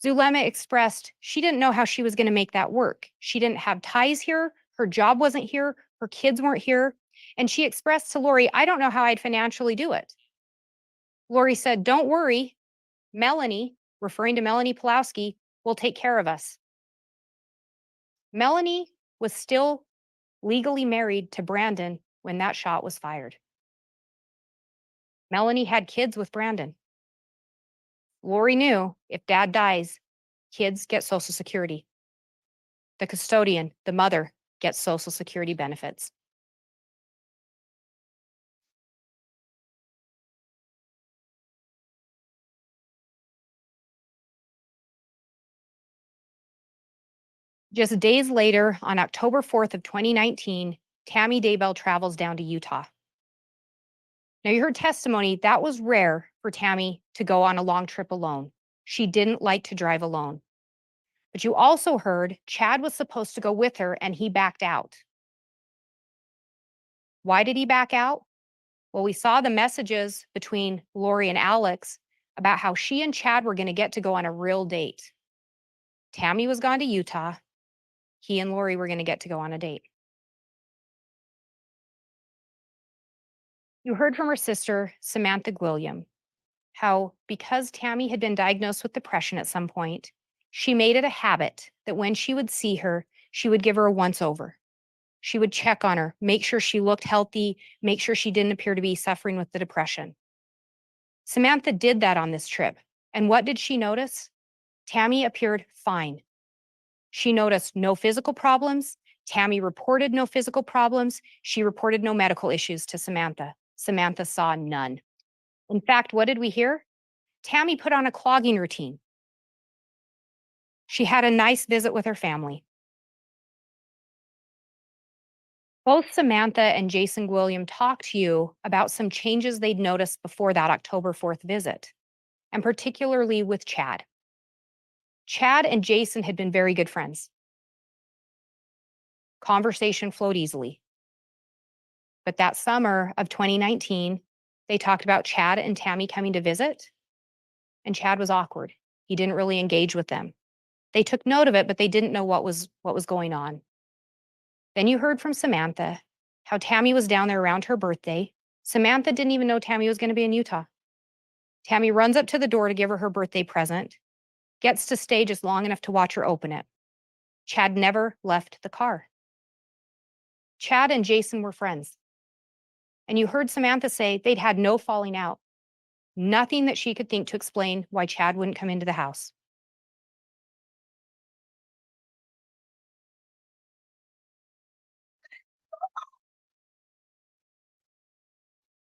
Zulema expressed she didn't know how she was going to make that work. She didn't have ties here. Her job wasn't here. Her kids weren't here. And she expressed to Lori, I don't know how I'd financially do it. Lori said, don't worry. Melanie, referring to Melanie Pulowski, will take care of us. Melanie was still legally married to Brandon when that shot was fired. Melanie had kids with Brandon. Lori knew if dad dies, kids get Social Security. The custodian, the mother, gets Social Security benefits. Just days later, on October 4th of 2019, Tammy Daybell travels down to Utah. Now, you heard testimony that was rare for Tammy to go on a long trip alone. She didn't like to drive alone. But you also heard Chad was supposed to go with her and he backed out. Why did he back out? Well, we saw the messages between Lori and Alex about how she and Chad were going to get to go on a real date. Tammy was gone to Utah. He and Lori were going to get to go on a date. You heard from her sister, Samantha Gwilliam, how because Tammy had been diagnosed with depression at some point, she made it a habit that when she would see her, she would give her a once over. She would check on her, make sure she looked healthy, make sure she didn't appear to be suffering with the depression. Samantha did that on this trip. And what did she notice? Tammy appeared fine. She noticed no physical problems. Tammy reported no physical problems. She reported no medical issues to Samantha. Samantha saw none. In fact, what did we hear? Tammy put on a clogging routine. She had a nice visit with her family. Both Samantha and Jason Gwilliam talked to you about some changes they'd noticed before that October 4th visit, and particularly with Chad. Chad and Jason had been very good friends. Conversation flowed easily. But that summer of 2019, they talked about Chad and Tammy coming to visit, and Chad was awkward. He didn't really engage with them. They took note of it, but they didn't know what was going on. Then you heard from Samantha how Tammy was down there around her birthday. Samantha didn't even know Tammy was going to be in Utah. Tammy runs up to the door to give her her birthday present, gets to stay just long enough to watch her open it. Chad never left the car. Chad and Jason were friends. And you heard Samantha say they'd had no falling out. Nothing that she could think to explain why Chad wouldn't come into the house.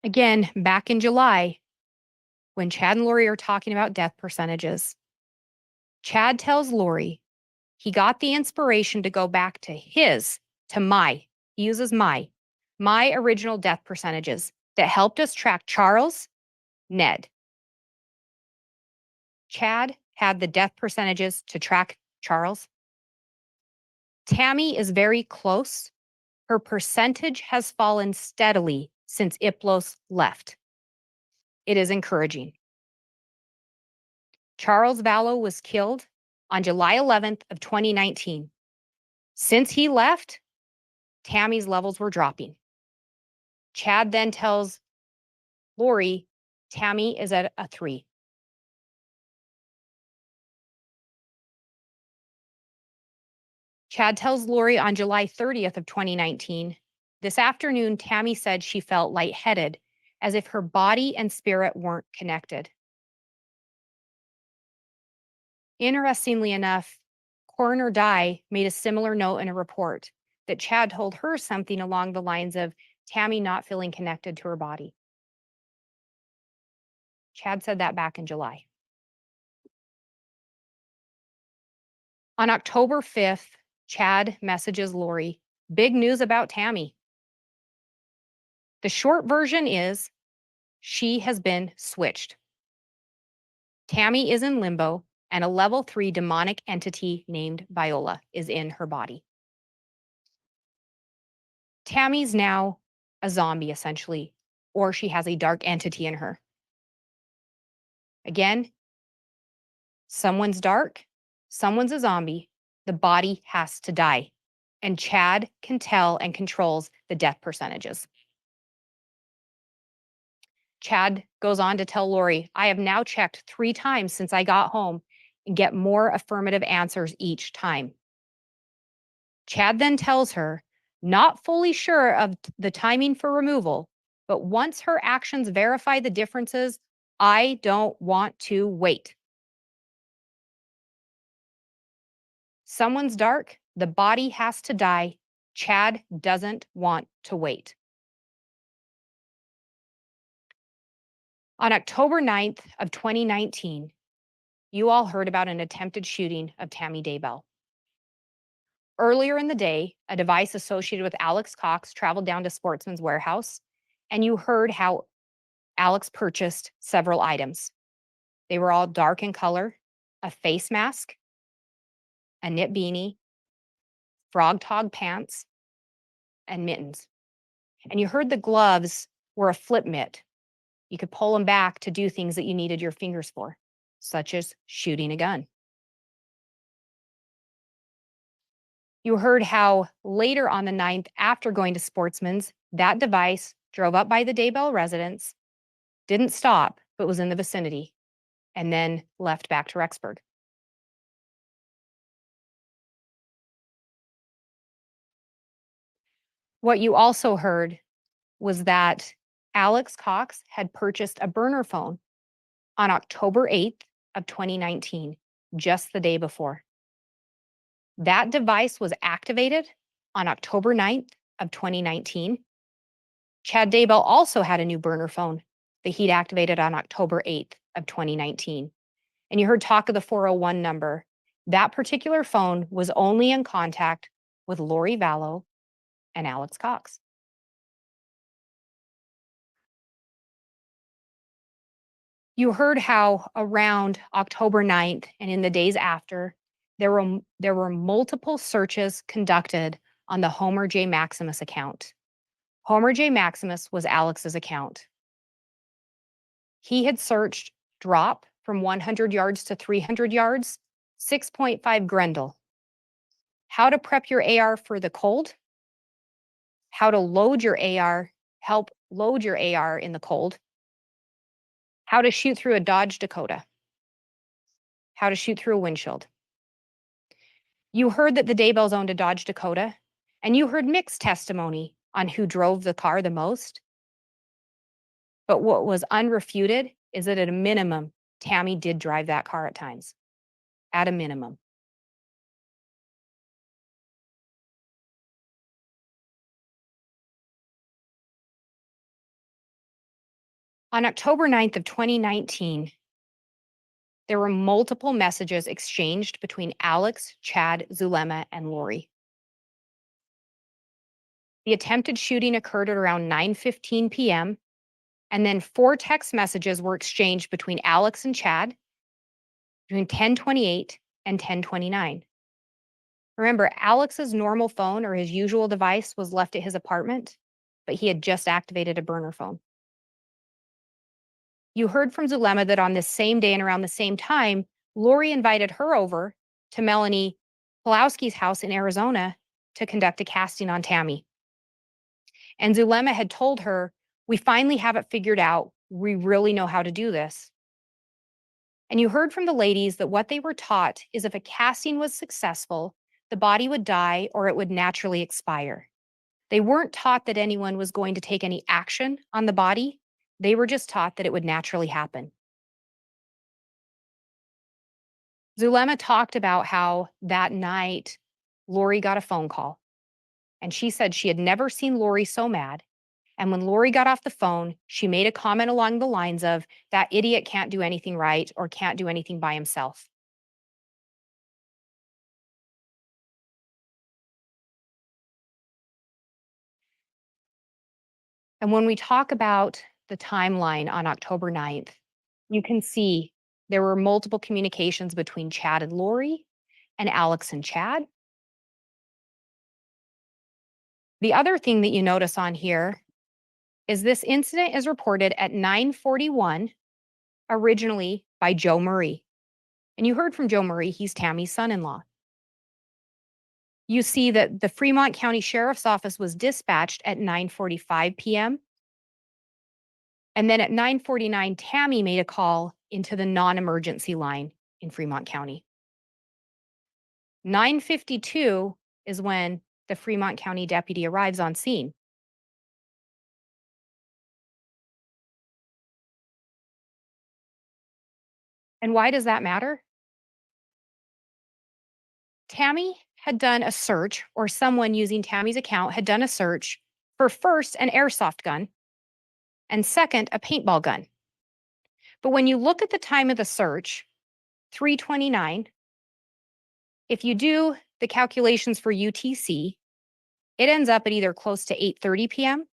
Again, back in July, when Chad and Lori are talking about death percentages, Chad tells Lori he got the inspiration to go back to he uses my original death percentages that helped us track Charles, Ned. Chad had the death percentages to track Charles. Tammy is very close. Her percentage has fallen steadily since Iplos left. It is encouraging. Charles Vallow was killed on July 11th of 2019. Since he left, Tammy's levels were dropping. Chad then tells Lori, Tammy is at a 3. Chad tells Lori on July 30th of 2019, this afternoon, Tammy said she felt lightheaded, as if her body and spirit weren't connected. Interestingly enough, Coroner Dye made a similar note in a report that Chad told her something along the lines of Tammy not feeling connected to her body. Chad said that back in July. On October 5th, Chad messages Lori, Big news about Tammy. The short version is she has been switched. Tammy is in limbo, and a level 3 demonic entity named Viola is in her body. Tammy's now a zombie, essentially, or she has a dark entity in her. Again, someone's dark, someone's a zombie, the body has to die. And Chad can tell and controls the death percentages. Chad goes on to tell Lori, I have now checked 3 times since I got home and get more affirmative answers each time. Chad then tells her, not fully sure of the timing for removal, but once her actions verify the differences, I don't want to wait. Someone's dark, the body has to die. Chad doesn't want to wait. On October 9th of 2019, you all heard about an attempted shooting of Tammy Daybell. Earlier in the day, a device associated with Alex Cox traveled down to Sportsman's Warehouse, and you heard how Alex purchased several items. They were all dark in color, a face mask, a knit beanie, frog tog pants, and mittens. And you heard the gloves were a flip mitt. You could pull them back to do things that you needed your fingers for, such as shooting a gun. You heard how later on the 9th, after going to Sportsman's, that device drove up by the Daybell residence, didn't stop, but was in the vicinity, and then left back to Rexburg. What you also heard was that Alex Cox had purchased a burner phone on October 8th of 2019, just the day before. That device was activated on October 9th of 2019. Chad Daybell also had a new burner phone that he'd activated on October 8th of 2019. And you heard talk of the 401 number. That particular phone was only in contact with Lori Vallow and Alex Cox. You heard how around October 9th and in the days after, there were multiple searches conducted on the Homer J. Maximus account. Homer J. Maximus was Alex's account. He had searched drop from 100 yards to 300 yards, 6.5 Grendel. How to prep your AR for the cold, how to load your AR, help load your AR in the cold, how to shoot through a Dodge Dakota, how to shoot through a windshield. You heard that the Daybells owned a Dodge Dakota, and you heard mixed testimony on who drove the car the most. But what was unrefuted is that at a minimum, Tammy did drive that car at times. At a minimum. On October 9th of 2019, there were multiple messages exchanged between Alex, Chad, Zulema, and Lori. The attempted shooting occurred at around 9:15 p.m., and then 4 text messages were exchanged between Alex and Chad between 10:28 and 10:29. Remember, Alex's normal phone or his usual device was left at his apartment, but he had just activated a burner phone. You heard from Zulema that on this same day and around the same time, Lori invited her over to Melanie Pulowski's house in Arizona to conduct a casting on Tammy. And Zulema had told her, we finally have it figured out. We really know how to do this. And you heard from the ladies that what they were taught is if a casting was successful, the body would die or it would naturally expire. They weren't taught that anyone was going to take any action on the body. They were just taught that it would naturally happen. Zulema talked about how that night Lori got a phone call, and she said she had never seen Lori so mad. And when Lori got off the phone, she made a comment along the lines of, that idiot can't do anything right or can't do anything by himself. And when we talk about the timeline on October 9th, you can see there were multiple communications between Chad and Lori and Alex and Chad. The other thing that you notice on here is this incident is reported at 9:41, originally by Joe Murray. And you heard from Joe Murray, he's Tammy's son-in-law. You see that the Fremont County Sheriff's Office was dispatched at 9:45 p.m. And then at 9:49, Tammy made a call into the non-emergency line in Fremont County. 9:52 is when the Fremont County deputy arrives on scene. And why does that matter? Tammy had done a search, or someone using Tammy's account had done a search for first an airsoft gun and second a paintball gun. But when you look at the time of the search, 3:29, if you do the calculations for UTC, it ends up at either close to 8:30 p.m.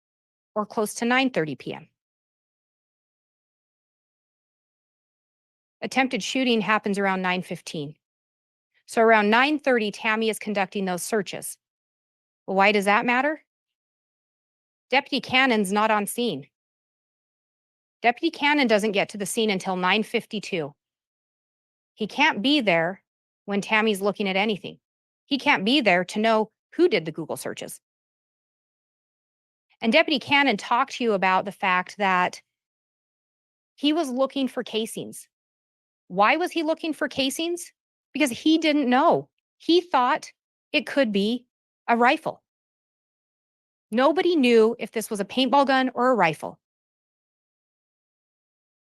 or close to 9:30 p.m. Attempted shooting happens around 9:15. So around 9:30, Tammy is conducting those searches. Well, why does that matter? Deputy Cannon's not on scene. Deputy Cannon doesn't get to the scene until 9:52. He can't be there when Tammy's looking at anything. He can't be there to know who did the Google searches. And Deputy Cannon talked to you about the fact that he was looking for casings. Why was he looking for casings? Because he didn't know. He thought it could be a rifle. Nobody knew if this was a paintball gun or a rifle.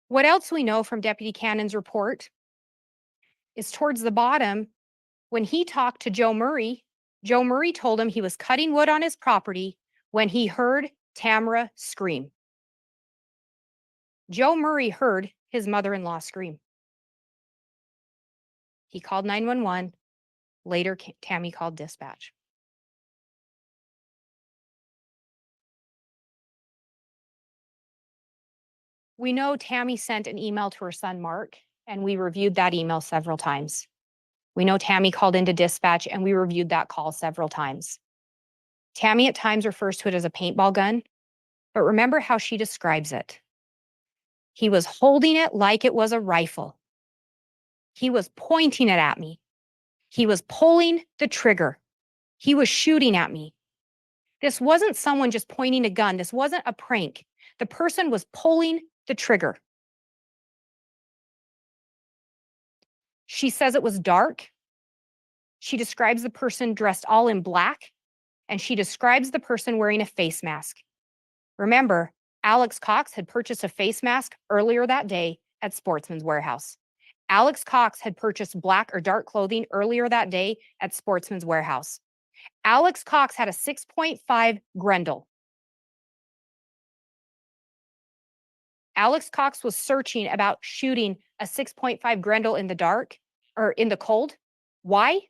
What else we know from Deputy Cannon's report is towards the bottom, when he talked to Joe Murray told him he was cutting wood on his property when he heard Tamara scream. Joe Murray heard his mother-in-law scream. He called 911. Later, Tammy called dispatch. We know Tammy sent an email to her son, Mark, and we reviewed that email several times. We know Tammy called into dispatch, and we reviewed that call several times. Tammy at times refers to it as a paintball gun, but remember how she describes it. He was holding it like it was a rifle. He was pointing it at me. He was pulling the trigger. He was shooting at me. This wasn't someone just pointing a gun. This wasn't a prank. The person was pulling the trigger. She says it was dark. She describes the person dressed all in black, and she describes the person wearing a face mask. Remember, Alex Cox had purchased a face mask earlier that day at Sportsman's Warehouse. Alex Cox had purchased black or dark clothing earlier that day at Sportsman's Warehouse. Alex Cox had a 6.5 Grendel. Alex Cox was searching about shooting a 6.5 Grendel in the dark or in the cold. Why?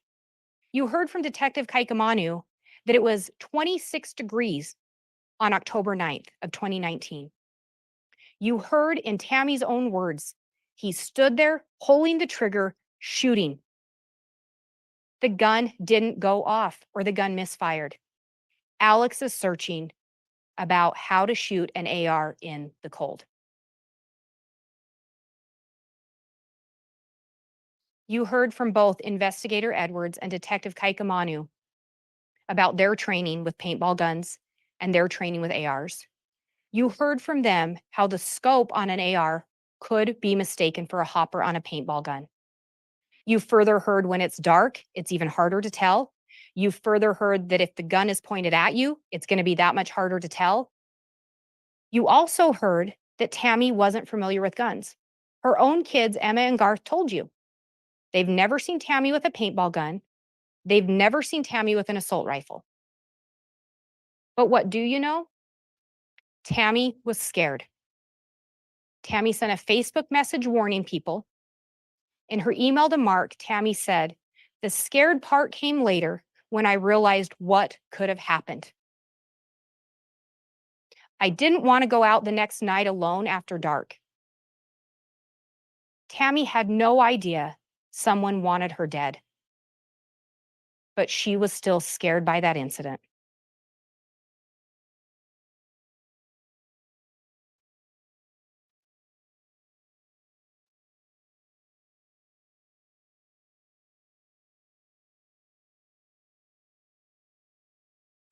You heard from Detective Kaikamanu that it was 26 degrees on October 9th of 2019. You heard in Tammy's own words, he stood there pulling the trigger, shooting. The gun didn't go off or the gun misfired. Alex is searching about how to shoot an AR in the cold. You heard from both Investigator Edwards and Detective Kaikamanu about their training with paintball guns and their training with ARs. You heard from them how the scope on an AR could be mistaken for a hopper on a paintball gun. You further heard when it's dark, it's even harder to tell. You further heard that if the gun is pointed at you, it's going to be that much harder to tell. You also heard that Tammy wasn't familiar with guns. Her own kids, Emma and Garth, told you. They've never seen Tammy with a paintball gun. They've never seen Tammy with an assault rifle. But what do you know? Tammy was scared. Tammy sent a Facebook message warning people. In her email to Mark, Tammy said, "The scared part came later when I realized what could have happened. I didn't want to go out the next night alone after dark. Tammy had no idea someone wanted her dead, but she was still scared by that incident.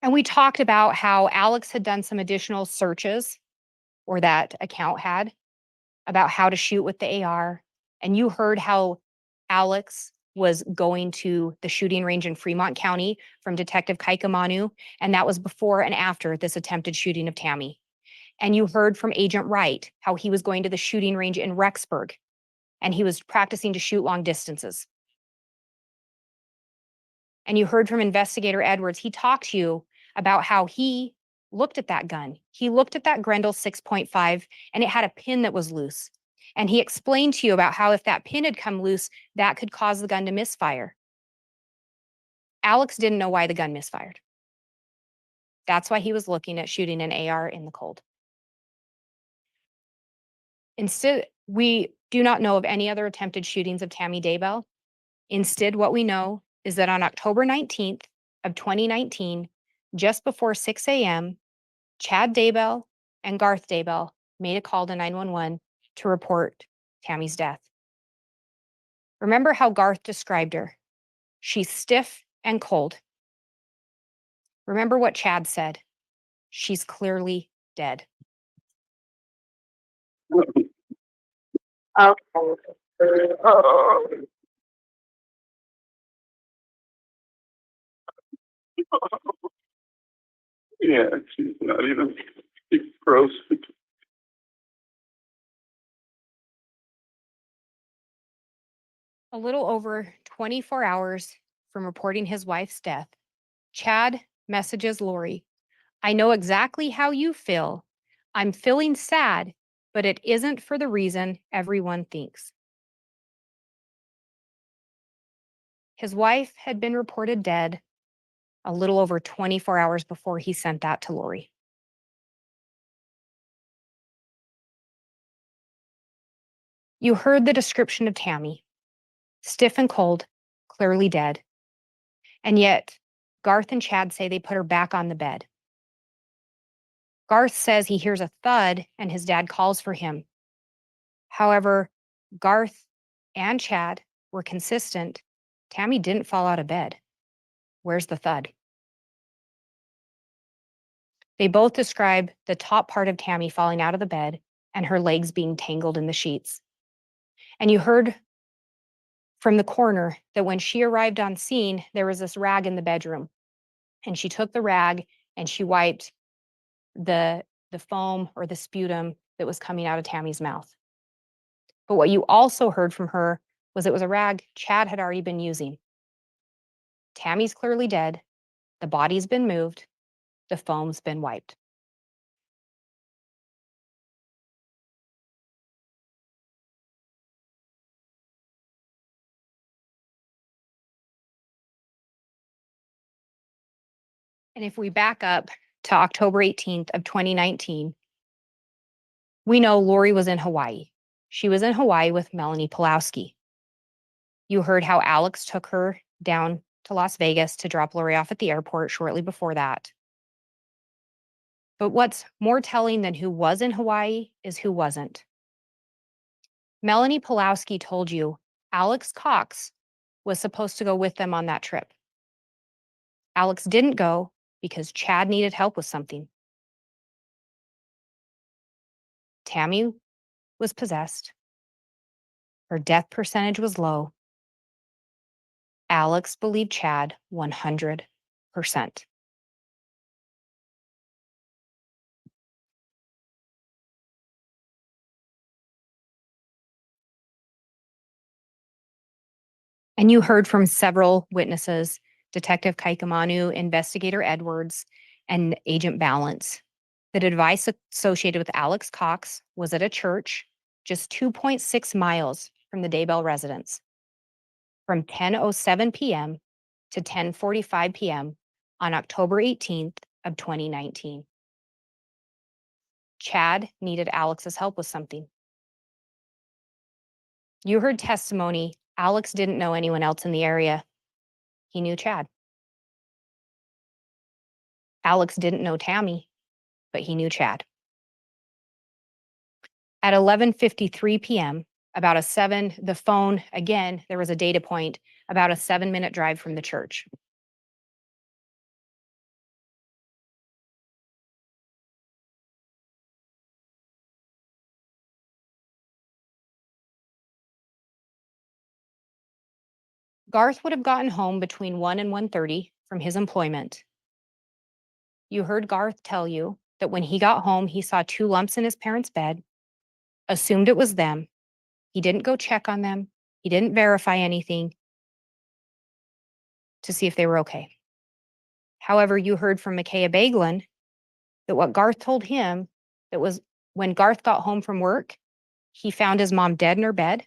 And we talked about how Alex had done some additional searches, or that account had, about how to shoot with the AR. And you heard how Alex was going to the shooting range in Fremont County from Detective Kaikamanu, and that was before and after this attempted shooting of Tammy. And you heard from Agent Wright how he was going to the shooting range in Rexburg, and he was practicing to shoot long distances. And you heard from Investigator Edwards, he talked to you about how he looked at that gun. He looked at that Grendel 6.5 and it had a pin that was loose. And he explained to you about how if that pin had come loose, that could cause the gun to misfire. Alex didn't know why the gun misfired. That's why he was looking at shooting an AR in the cold. Instead, we do not know of any other attempted shootings of Tammy Daybell. Instead, what we know is that on October 19th of 2019, just before 6 a.m., Chad Daybell and Garth Daybell made a call to 911 to report Tammy's death. Remember how Garth described her. She's stiff and cold. Remember what Chad said. She's clearly dead. Okay. Yeah, she's not even gross. A little over 24 hours from reporting his wife's death, Chad messages Lori, I know exactly how you feel. I'm feeling sad, but it isn't for the reason everyone thinks. His wife had been reported dead a little over 24 hours before he sent that to Lori. You heard the description of Tammy, stiff and cold, clearly dead. And yet, Garth and Chad say they put her back on the bed. Garth says he hears a thud and his dad calls for him. However, Garth and Chad were consistent. Tammy didn't fall out of bed. Where's the thud? They both describe the top part of Tammy falling out of the bed and her legs being tangled in the sheets. And you heard from the coroner that when she arrived on scene, there was this rag in the bedroom. And she took the rag and she wiped the foam or the sputum that was coming out of Tammy's mouth. But what you also heard from her was it was a rag Chad had already been using. Tammy's clearly dead. The body's been moved. The foam's been wiped. And if we back up to October 18th of 2019, we know Lori was in Hawaii. She was in Hawaii with Melanie Pulowski. You heard how Alex took her down to Las Vegas to drop Lori off at the airport shortly before that. But what's more telling than who was in Hawaii is who wasn't. Melanie Pulowski told you Alex Cox was supposed to go with them on that trip. Alex didn't go because Chad needed help with something. Tammy was possessed. Her death percentage was low. Alex believed Chad 100%. And you heard from several witnesses, Detective Kaikamanu, Investigator Edwards, and Agent Balance, that advice associated with Alex Cox was at a church just 2.6 miles from the Daybell residence from 10:07 p.m. to 10:45 p.m. on October 18th of 2019. Chad needed Alex's help with something. You heard testimony. Alex didn't know anyone else in the area. He knew Chad. Alex didn't know Tammy, but he knew Chad. At 11:53 p.m., the phone, again, there was a data point, about a 7-minute drive from the church. Garth would have gotten home between 1 and 1:30 from his employment. You heard Garth tell you that when he got home, he saw 2 lumps in his parents' bed, assumed it was them. He didn't go check on them. He didn't verify anything to see if they were okay. However, you heard from Micaiah Baglin that what Garth told him, that was when Garth got home from work, he found his mom dead in her bed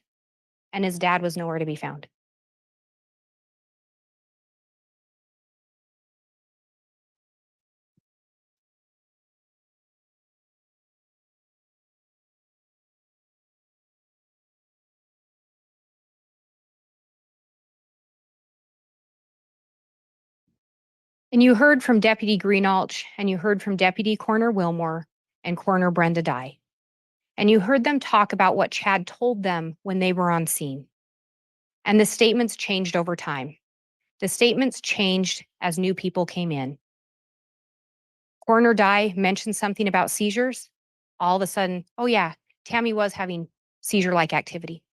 and his dad was nowhere to be found. And you heard from Deputy Greenalch, and you heard from Deputy Coroner Wilmore and Coroner Brenda Dye. And you heard them talk about what Chad told them when they were on scene. And the statements changed over time. The statements changed as new people came in. Coroner Dye mentioned something about seizures. All of a sudden, oh yeah, Tammy was having seizure-like activity.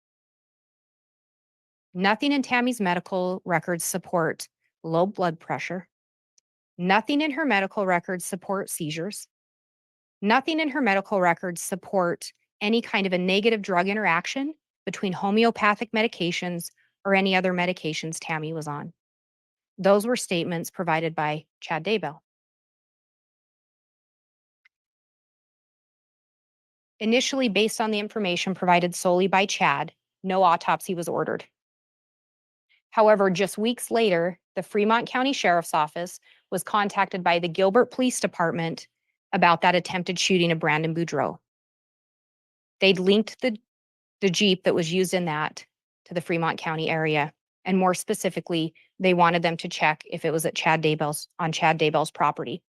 Nothing in Tammy's medical records support low blood pressure. Nothing in her medical records support seizures. Nothing in her medical records support any kind of a negative drug interaction between homeopathic medications or any other medications Tammy was on. Those were statements provided by Chad Daybell. Initially, based on the information provided solely by Chad, no autopsy was ordered. However, just weeks later, the Fremont County Sheriff's Office was contacted by the Gilbert Police Department about that attempted shooting of Brandon Boudreaux. They'd linked the Jeep that was used in that to the Fremont County area. And more specifically, they wanted them to check if it was at Chad Daybell's property.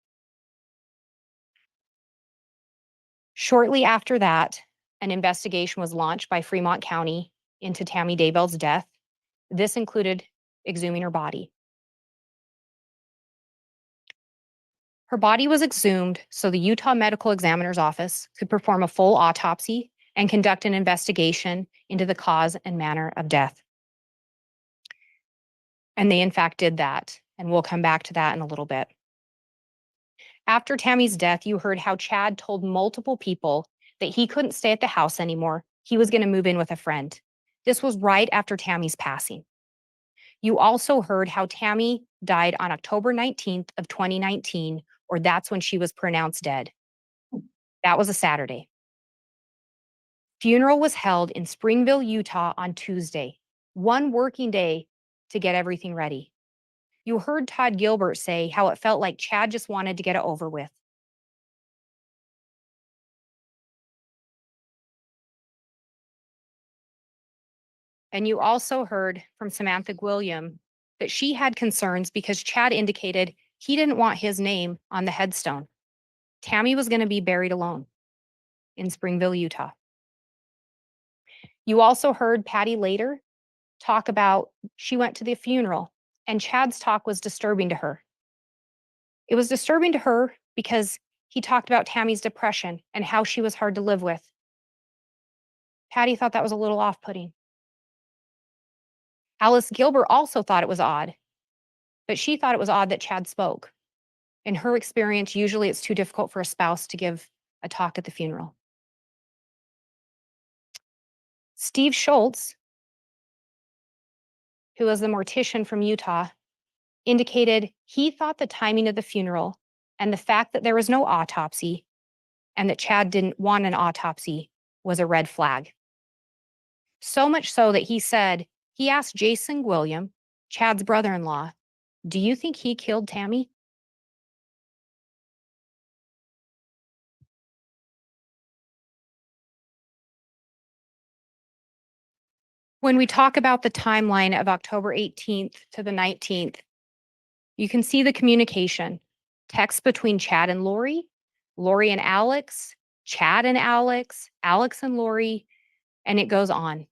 Shortly after that, an investigation was launched by Fremont County into Tammy Daybell's death. This included exhuming her body. Her body was exhumed so the Utah Medical Examiner's Office could perform a full autopsy and conduct an investigation into the cause and manner of death. And they, in fact, did that. And we'll come back to that in a little bit. After Tammy's death, you heard how Chad told multiple people that he couldn't stay at the house anymore. He was going to move in with a friend. This was right after Tammy's passing. You also heard how Tammy died on October 19th of 2019, or that's when she was pronounced dead. That was a Saturday. Funeral was held in Springville, Utah on Tuesday, one working day to get everything ready. You heard Todd Gilbert say how it felt like Chad just wanted to get it over with. And you also heard from Samantha Gwilliam that she had concerns because Chad indicated he didn't want his name on the headstone. Tammy was going to be buried alone in Springville, Utah. You also heard Patty later talk about she went to the funeral and Chad's talk was disturbing to her. It was disturbing to her because he talked about Tammy's depression and how she was hard to live with. Patty thought that was a little off-putting. Alice Gilbert also thought it was odd, but she thought it was odd that Chad spoke. In her experience, usually it's too difficult for a spouse to give a talk at the funeral. Steve Schultz, who was the mortician from Utah, indicated he thought the timing of the funeral and the fact that there was no autopsy and that Chad didn't want an autopsy was a red flag. So much so that he asked Jason William, Chad's brother-in-law, do you think he killed Tammy? When we talk about the timeline of October 18th to the 19th, you can see the communication. Texts between Chad and Lori, Lori and Alex, Chad and Alex, Alex and Lori, and it goes on.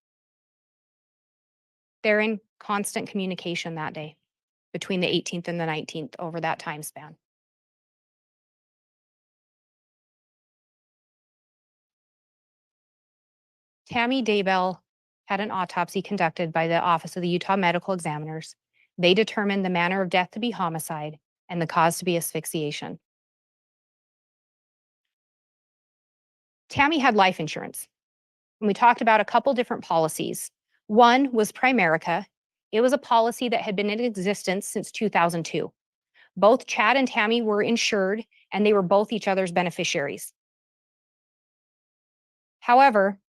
They're in constant communication that day between the 18th and the 19th over that time span. Tammy Daybell had an autopsy conducted by the Office of the Utah Medical Examiners. They determined the manner of death to be homicide and the cause to be asphyxiation. Tammy had life insurance. And we talked about a couple different policies. One was Primerica. It was a policy that had been in existence since 2002. Both Chad and Tammy were insured, and they were both each other's beneficiaries. However,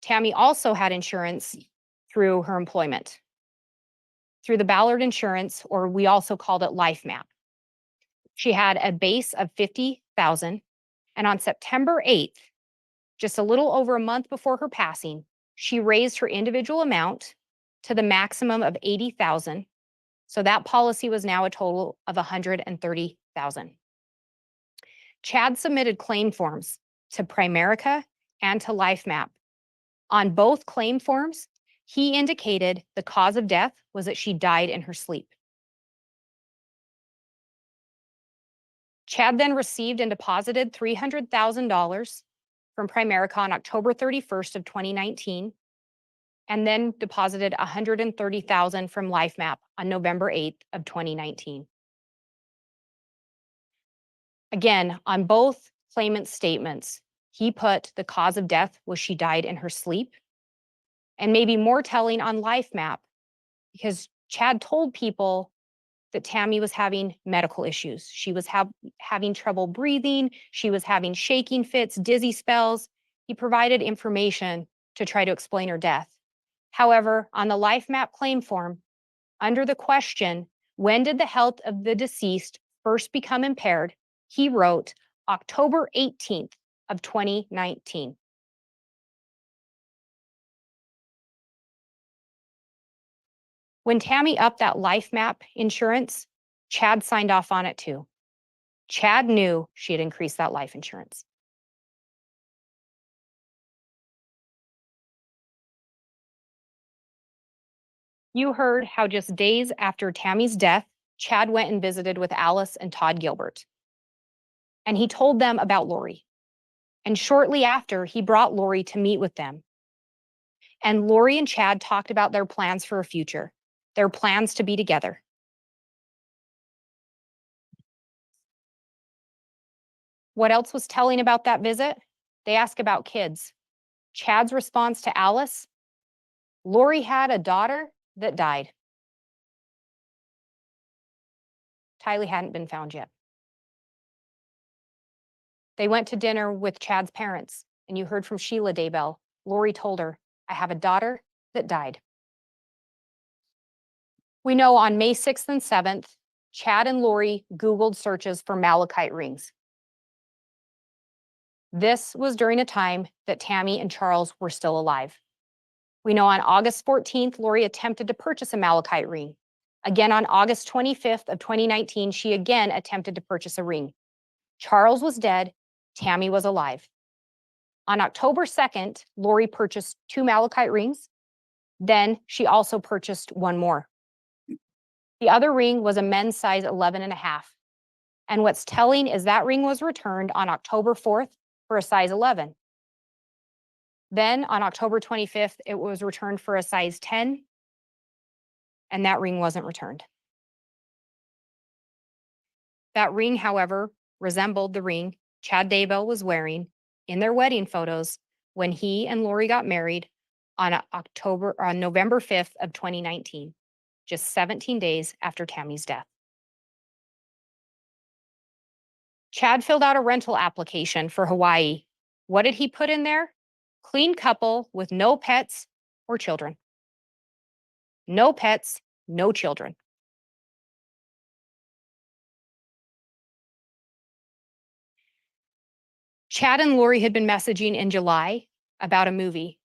Tammy also had insurance through her employment, through the Ballard Insurance, or we also called it Life Map. She had a base of $50,000, and on September 8th, just a little over a month before her passing, she raised her individual amount to the maximum of $80,000. So that policy was now a total of $130,000. Chad submitted claim forms to Primerica and to LifeMap. On both claim forms, he indicated the cause of death was that she died in her sleep. Chad then received and deposited $300,000 from Primerica on October 31st of 2019, and then deposited $130,000 from LifeMap on November 8th of 2019. Again, on both claimant statements, he put the cause of death was she died in her sleep, and maybe more telling on LifeMap, because Chad told people that Tammy was having medical issues. She was having trouble breathing. She was having shaking fits, dizzy spells. He provided information to try to explain her death. However, on the LifeMap claim form, under the question, when did the health of the deceased first become impaired, he wrote October 18th of 2019. When Tammy upped that LifeMap insurance, Chad signed off on it too. Chad knew she had increased that life insurance. You heard how just days after Tammy's death, Chad went and visited with Alice and Todd Gilbert. And he told them about Lori. And shortly after, he brought Lori to meet with them. And Lori and Chad talked about their plans for a future, their plans to be together. What else was telling about that visit? They asked about kids. Chad's response to Alice, Lori had a daughter that died. Tylee hadn't been found yet. They went to dinner with Chad's parents, and you heard from Sheila Daybell. Lori told her, I have a daughter that died. We know on May 6th and 7th, Chad and Lori Googled searches for malachite rings. This was during a time that Tammy and Charles were still alive. We know on August 14th, Lori attempted to purchase a malachite ring. Again, on August 25th of 2019, she again attempted to purchase a ring. Charles was dead, Tammy was alive. On October 2nd, Lori purchased 2 malachite rings. Then she also purchased one more. The other ring was a men's size 11.5. And what's telling is that ring was returned on October 4th for a size 11. Then on October 25th, it was returned for a size 10, and that ring wasn't returned. That ring, however, resembled the ring Chad Daybell was wearing in their wedding photos when he and Lori got married on November 5th of 2019, just 17 days after Tammy's death. Chad filled out a rental application for Hawaii. What did he put in there? Clean couple with no pets or children. No pets, no children. Chad and Lori had been messaging in July about a movie.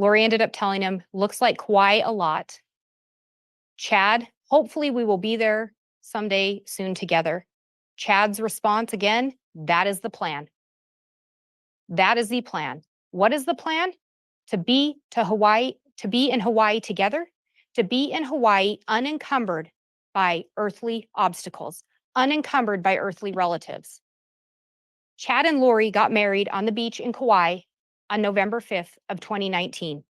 Lori ended up telling him, looks like Kauai a lot. Chad, hopefully we will be there someday soon together. Chad's response again, that is the plan. That is the plan. What is the plan? To be in Hawaii together, to be in Hawaii unencumbered by earthly obstacles, unencumbered by earthly relatives. Chad and Lori got married on the beach in Kauai on November 5th of 2019.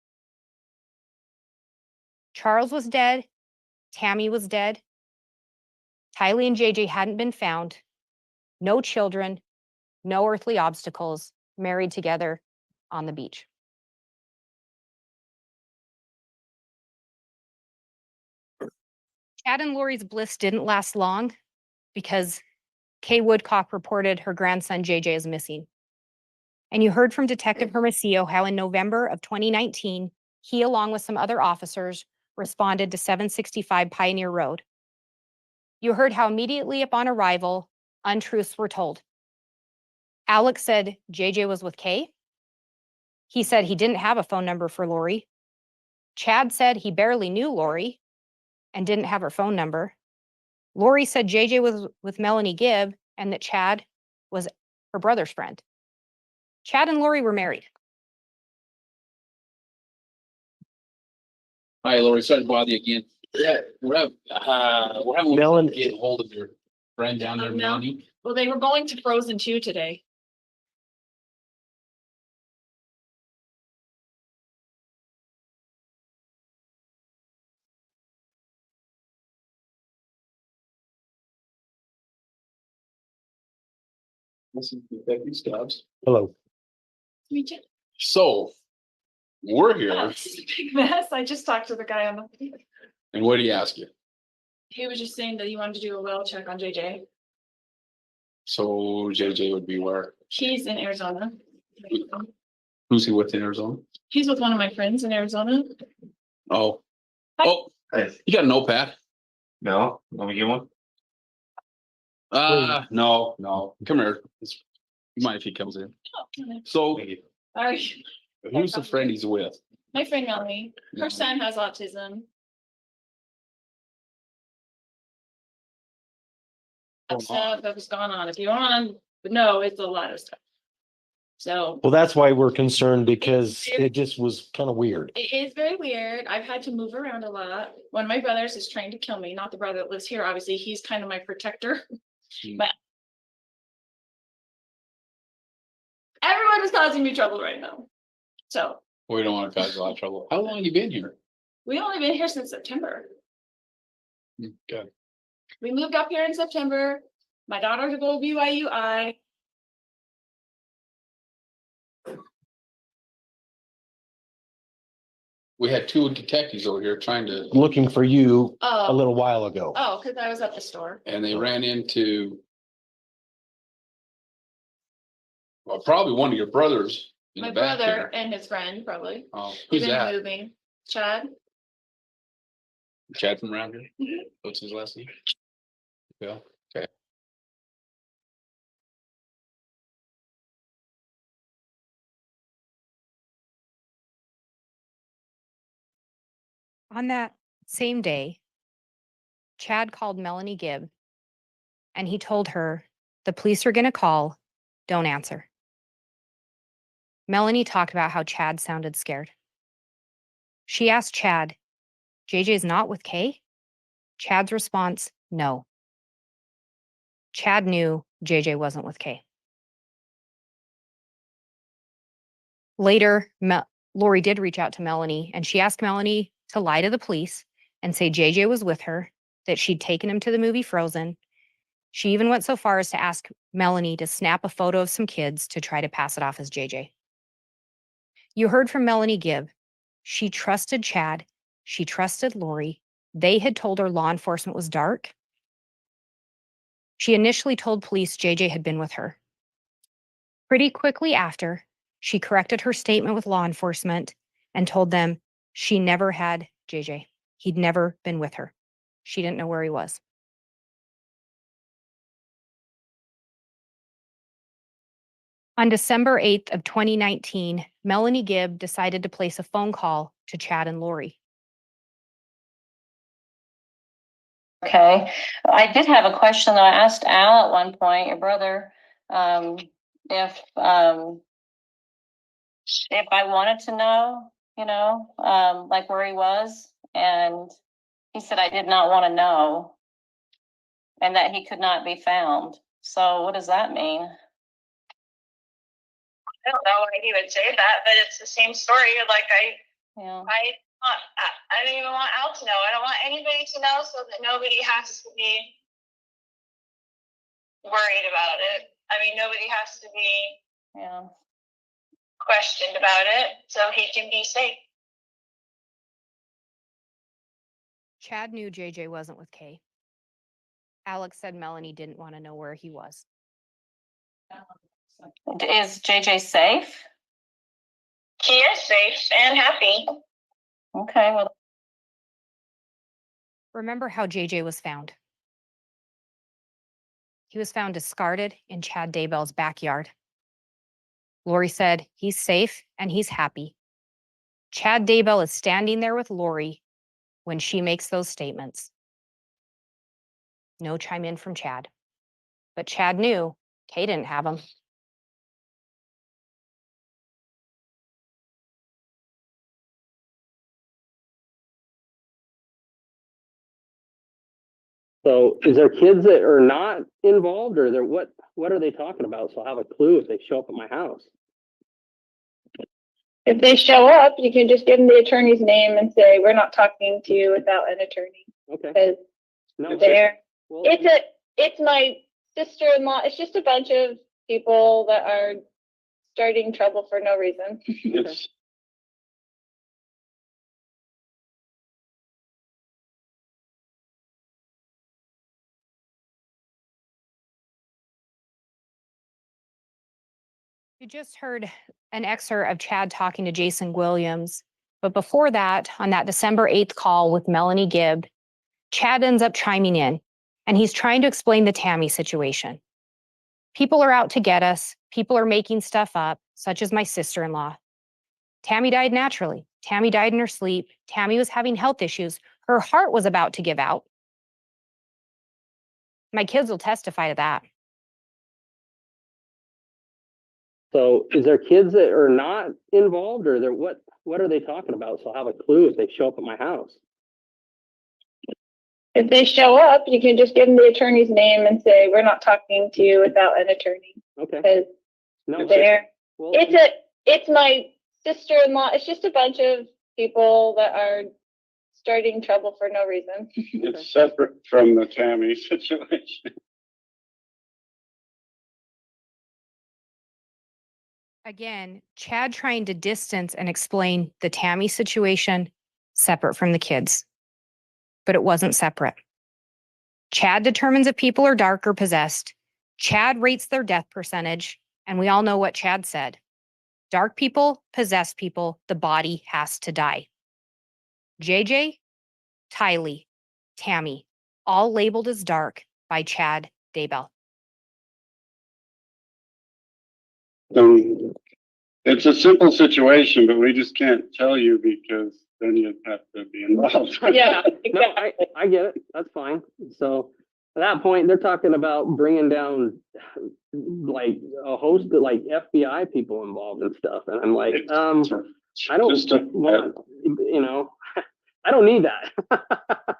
Charles was dead. Tammy was dead. Tylee and JJ hadn't been found. No children, no earthly obstacles, married together on the beach. Chad and Lori's bliss didn't last long because Kay Woodcock reported her grandson JJ is missing. And you heard from Detective Hermosillo how in November of 2019, he, along with some other officers, responded to 765 Pioneer Road. You heard how immediately upon arrival, untruths were told. Alex said JJ was with Kay. He said he didn't have a phone number for Lori. Chad said he barely knew Lori and didn't have her phone number. Lori said JJ was with Melanie Gibb and that Chad was her brother's friend. Chad and Lori were married. Hi, Lori. Sorry to bother you again. Yeah, we're having Melanie. get hold of your friend down there, Melanie. Well, they were going to Frozen 2 today. Listen, Detective Stubbs. Hello. Meet you. So, we're Oh, here, it's just a big mess. I just talked to the guy on the. and what did he ask you? He was just saying that he wanted to do a well check on JJ. So JJ would be where? He's in Arizona. Who's he with in Arizona? He's with one of my friends in Arizona. Oh. Hi. Oh, you got a notepad? No, let me get one. No. Come here. You mind if he comes in? Oh, So, sorry. who's the friend he's with? My friend Melanie. Her son has autism. That stuff that was going on. If you want to know, it's a lot of stuff. So Well, that's why we're concerned because it just was kind of weird. it is very weird. I've had to move around a lot. One of my brothers is trying to kill me, not the brother that lives here. Obviously, he's kind of my protector. But everyone is causing me trouble right now. So We don't want to cause a lot of trouble. How long have you been here? we only been here since September. Okay. We moved up here in September. My daughter to go to BYU. We had two detectives over here trying to, Looking for you a Oh, little while ago. because I was at the store. and they ran into well, probably one of your brothers in My the back brother here. and his friend, probably. Oh, We've who's been that? moving. Chad. Chad from around here? Mhm. What's his last name? Yeah, okay. On that same day, Chad called Melanie Gibb and he told her, the police are going to call, don't answer. Melanie talked about how Chad sounded scared. She asked Chad, JJ's not with Kay? Chad's response, no. Chad knew JJ wasn't with Kay. Later, Lori did reach out to Melanie and she asked Melanie to lie to the police and say JJ was with her, that she'd taken him to the movie Frozen. She even went so far as to ask Melanie to snap a photo of some kids to try to pass it off as JJ. You heard from Melanie Gibb. She trusted Chad. She trusted Lori. They had told her law enforcement was dark. She initially told police JJ had been with her. Pretty quickly after, she corrected her statement with law enforcement and told them she never had JJ. He'd never been with her. She didn't know where he was. On December 8th of 2019, Melanie Gibb decided to place a phone call to Chad and Lori. Okay, I did have a question that I asked Al at one point, your brother, if I wanted to know, like where he was, and he said I did not want to know, and that he could not be found. So what does that mean? I don't know why he would say that, but it's the same story. Like Yeah. I don't even want Al to know. I don't want anybody to know so that nobody has to be worried about it. I mean, nobody has to be questioned about it, so he can be safe. Chad knew JJ wasn't with Kay. Alex said Melanie didn't want to know where he was. Is JJ safe? He is safe and happy. Okay, well, Remember how JJ was found? He was found discarded in Chad Daybell's backyard. Lori said he's safe and he's happy. Chad Daybell is standing there with Lori when she makes those statements. No chime in from Chad. But Chad knew Kay didn't have him. So is there kids that are not involved, or they're what are they talking about? So I'll have a clue if they show up at my house. If they show up, you can just give them the attorney's name and say, we're not talking to you without an attorney. Okay. Because No. Well, it's my sister-in-law. It's just a bunch of people that are starting trouble for no reason. It's You just heard an excerpt of Chad talking to Jason Williams. But before that, on that December 8th call with Melanie Gibb, Chad ends up chiming in, and he's trying to explain the Tammy situation. People are out to get us. People are making stuff up, such as my sister-in-law. Tammy died naturally. Tammy died in her sleep. Tammy was having health issues. Her heart was about to give out. My kids will testify to that. So is there kids that are not involved, or they're what are they talking about? So I'll have a clue if they show up at my house. If they show up, you can just give them the attorney's name and say, we're not talking to you without an attorney. Okay. Because No. Well, it's my sister-in-law. It's just a bunch of people that are starting trouble for no reason. it's separate from the Tammy situation. Again, Chad trying to distance and explain the Tammy situation separate from the kids. But it wasn't separate. Chad determines if people are dark or possessed. Chad rates their death percentage, and we all know what Chad said. Dark people, possessed people, the body has to die. JJ, Tylee, Tammy, all labeled as dark by Chad Daybell. It's a simple situation, but we just can't tell you because then you'd have to be involved. Yeah. No, I get it. That's fine. So at that point, they're talking about bringing down like a host of like FBI people involved and stuff. And I'm like, I don't want, I don't need that.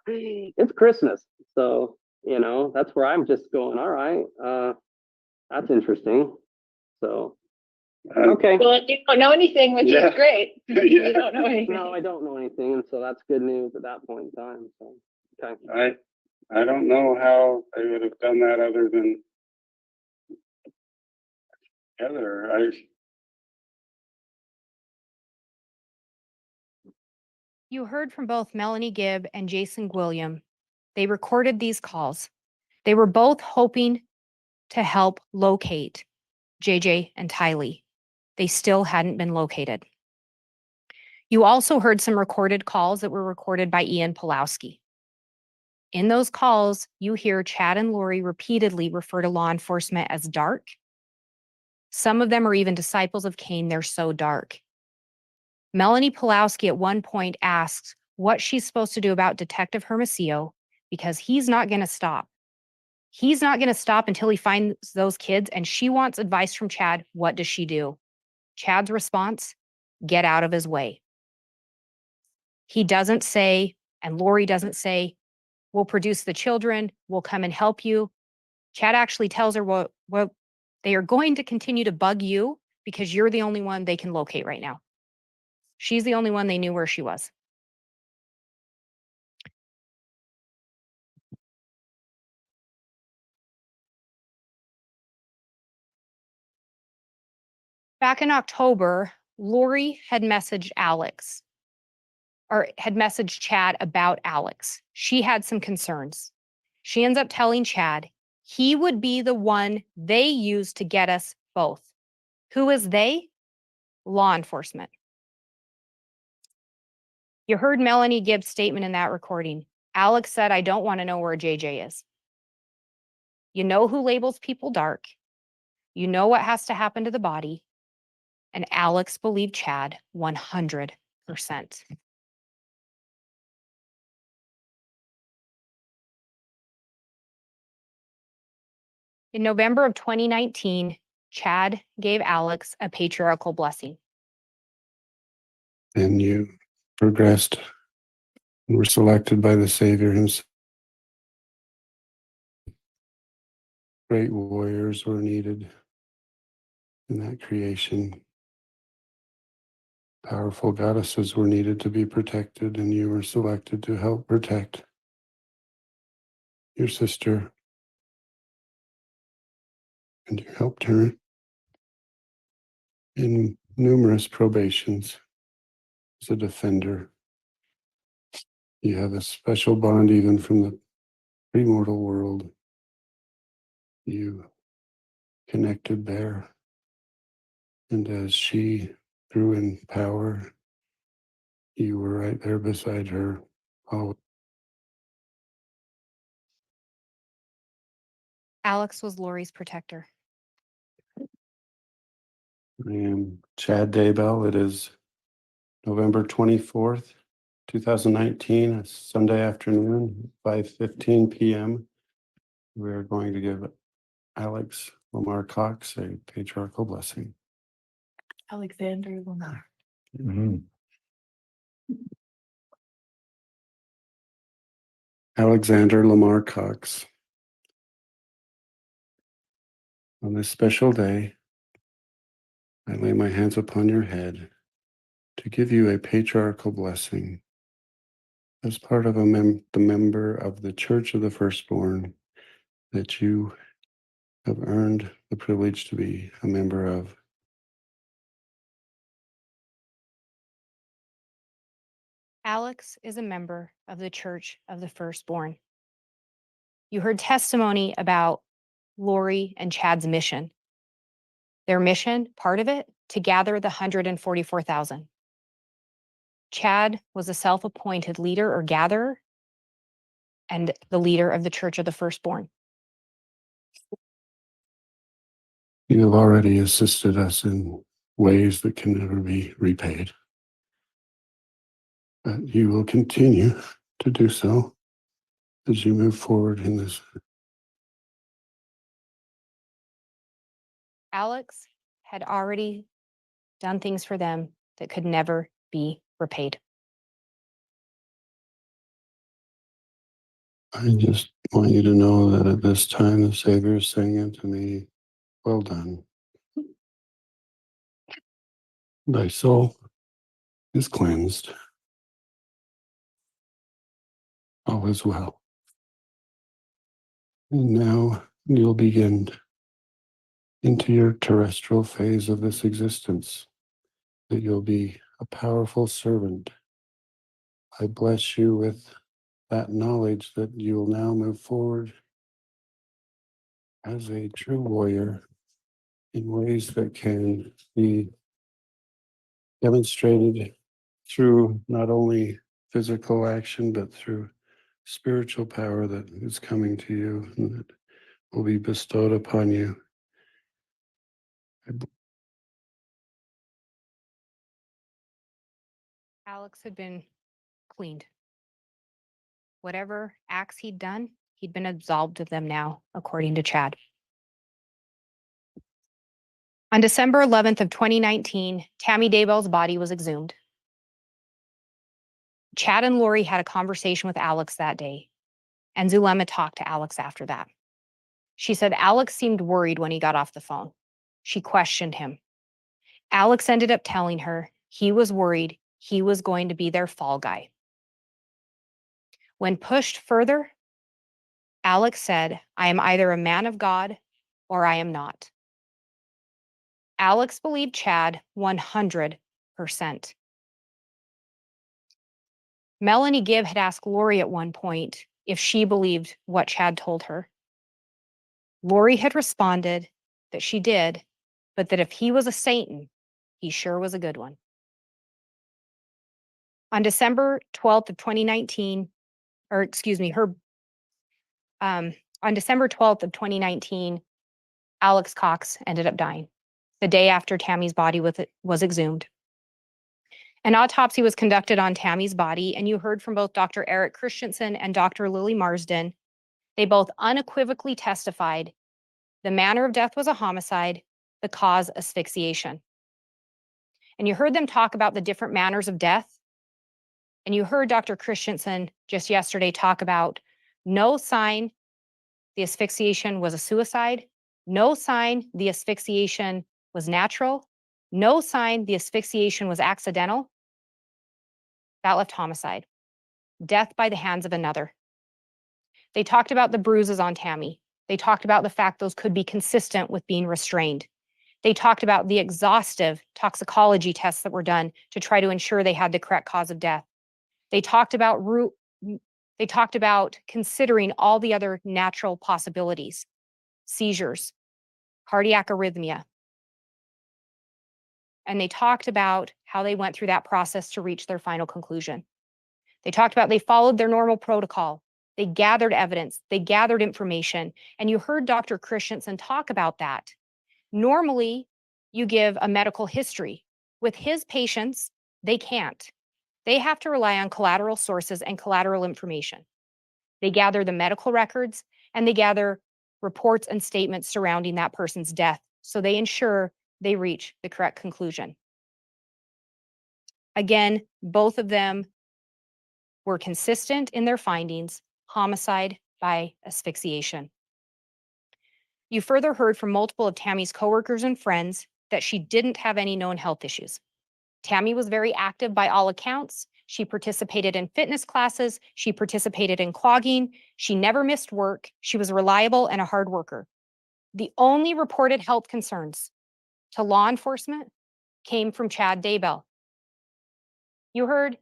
It's Christmas. So, that's where I'm just going, all right, that's interesting. So, okay. Well, you don't know anything, which is great. Yeah. You don't know anything. No, I don't know anything. And so that's good news at that point in time. So, okay. I don't know how they would have done that other than Heather. You heard from both Melanie Gibb and Jason William. They recorded these calls. They were both hoping to help locate JJ and Tylee. They still hadn't been located. You also heard some recorded calls that were recorded by Ian Pulowski. In those calls, you hear Chad and Lori repeatedly refer to law enforcement as dark Some of them are even disciples of Cain. They're so dark. Melanie Pulowski at one point asks what she's supposed to do about Detective Hermosillo because he's not going to stop. He's not going to stop until he finds those kids, and she wants advice from Chad. What does she do? Chad's response, get out of his way. He doesn't say, and Lori doesn't say, we'll produce the children, we'll come and help you. Chad actually tells her, well, they are going to continue to bug you because you're the only one they can locate right now. She's the only one they knew where she was. Back in October, Lori had messaged Alex, or had messaged Chad about Alex. She had some concerns. She ends up telling Chad he would be the one they use to get us both. Who is they? Law enforcement. You heard Melanie Gibbs' statement in that recording. Alex said, I don't want to know where JJ is. You know who labels people dark. You know what has to happen to the body. And Alex believed Chad 100%. In November of 2019, Chad gave Alex a patriarchal blessing. And you progressed and were selected by the Savior himself. Great warriors were needed in that creation. Powerful goddesses were needed to be protected, and you were selected to help protect your sister. And you helped her in numerous probations as a defender. You have a special bond even from the premortal world. You connected there. And as she grew in power, you were right there beside her. Oh, Alex was Lori's protector. I am Chad Daybell. It is November 24th, 2019, a Sunday afternoon, 5:15 p.m. We are going to give Alex Lamar Cox a patriarchal blessing. Alexander Lamar. Alexander Lamar Cox. On this special day, I lay my hands upon your head to give you a patriarchal blessing as part of the member of the Church of the Firstborn that you have earned the privilege to be a member of. Alex is a member of the Church of the Firstborn. You heard testimony about Lori and Chad's mission. Their mission, part of it, to gather the 144,000. Chad was a self-appointed leader or gatherer and the leader of the Church of the Firstborn. You have already assisted us in ways that can never be repaid. But you will continue to do so as you move forward in this. Alex had already done things for them that could never be repaid. I just want you to know that at this time the Savior is saying unto me, well done. Thy soul is cleansed. All is well. And now you'll begin into your terrestrial phase of this existence, that you'll be a powerful servant. I bless you with that knowledge that you will now move forward as a true warrior in ways that can be demonstrated through not only physical action, but through spiritual power that is coming to you and that will be bestowed upon you Alex had been cleaned. Whatever acts he'd done, he'd been absolved of them now, according to Chad. On December 11th of 2019, Tammy Daybell's body was exhumed. Chad and Lori had a conversation with Alex that day, and Zulema talked to Alex after that. She said Alex seemed worried when he got off the phone. She questioned him. Alex ended up telling her he was worried he was going to be their fall guy. When pushed further, Alex said, "I am either a man of God or I am not." Alex believed Chad 100%. Melanie Gibb had asked Lori at one point if she believed what Chad told her. Lori had responded that she did, but that if he was a Satan, he sure was a good one. On December 12th of 2019, on December 12th of 2019, Alex Cox ended up dying the day after Tammy's body was exhumed. An autopsy was conducted on Tammy's body, and you heard from both Dr. Eric Christensen and Dr. Lily Marsden. They both unequivocally testified the manner of death was a homicide, the cause asphyxiation. And you heard them talk about the different manners of death. And you heard Dr. Christensen just yesterday talk about no sign the asphyxiation was a suicide, no sign the asphyxiation was natural, no sign the asphyxiation was accidental. That left homicide, death by the hands of another. They talked about the bruises on Tammy. They talked about the fact those could be consistent with being restrained. They talked about the exhaustive toxicology tests that were done to try to ensure they had the correct cause of death. They talked about considering all the other natural possibilities, seizures, cardiac arrhythmia. And they talked about how they went through that process to reach their final conclusion. They talked about they followed their normal protocol. They gathered evidence, they gathered information, and you heard Dr. Christensen talk about that. Normally, you give a medical history. With his patients, they can't. They have to rely on collateral sources and collateral information. They gather the medical records and they gather reports and statements surrounding that person's death, so they ensure they reach the correct conclusion. Again, both of them were consistent in their findings, homicide by asphyxiation. You further heard from multiple of Tammy's coworkers and friends that she didn't have any known health issues. Tammy was very active by all accounts. She participated in fitness classes. She participated in clogging. She never missed work. She was reliable and a hard worker. The only reported health concerns to law enforcement came from Chad Daybell. You heard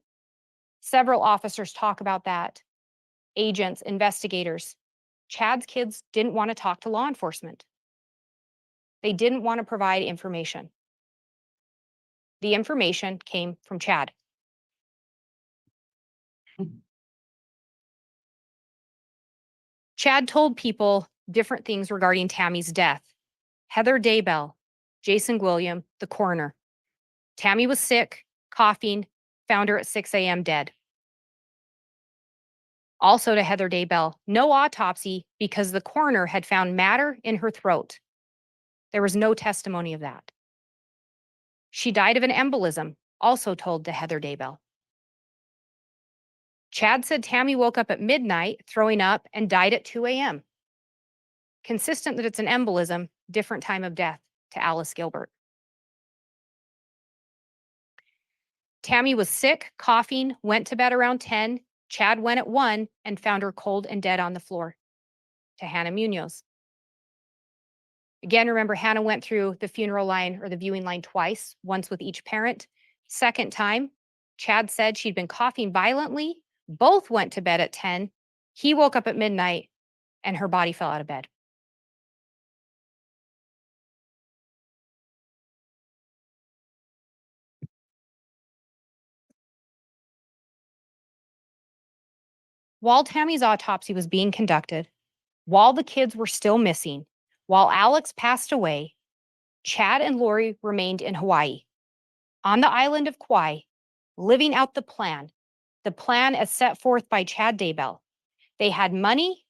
several officers talk about that. Agents, investigators. Chad's kids didn't want to talk to law enforcement. They didn't want to provide information. The information came from Chad. Chad told people different things regarding Tammy's death. Heather Daybell, Jason William, the coroner. Tammy was sick, coughing, found her at 6 a.m. dead. Also to Heather Daybell, no autopsy because the coroner had found matter in her throat. There was no testimony of that. She died of an embolism, also told to Heather Daybell. Chad said Tammy woke up at midnight, throwing up, and died at 2 a.m. Consistent that it's an embolism, different time of death to Alice Gilbert. Tammy was sick, coughing, went to bed around 10. Chad went at 1 and found her cold and dead on the floor to Hannah Munoz. Again, remember, Hannah went through the funeral line or the viewing line twice, once with each parent. Second time, Chad said she'd been coughing violently. Both went to bed at 10. He woke up at midnight and her body fell out of bed. While Tammy's autopsy was being conducted, while the kids were still missing, while Alex passed away, Chad and Lori remained in Hawaii, on the island of Kauai, living out the plan as set forth by Chad Daybell. They had money,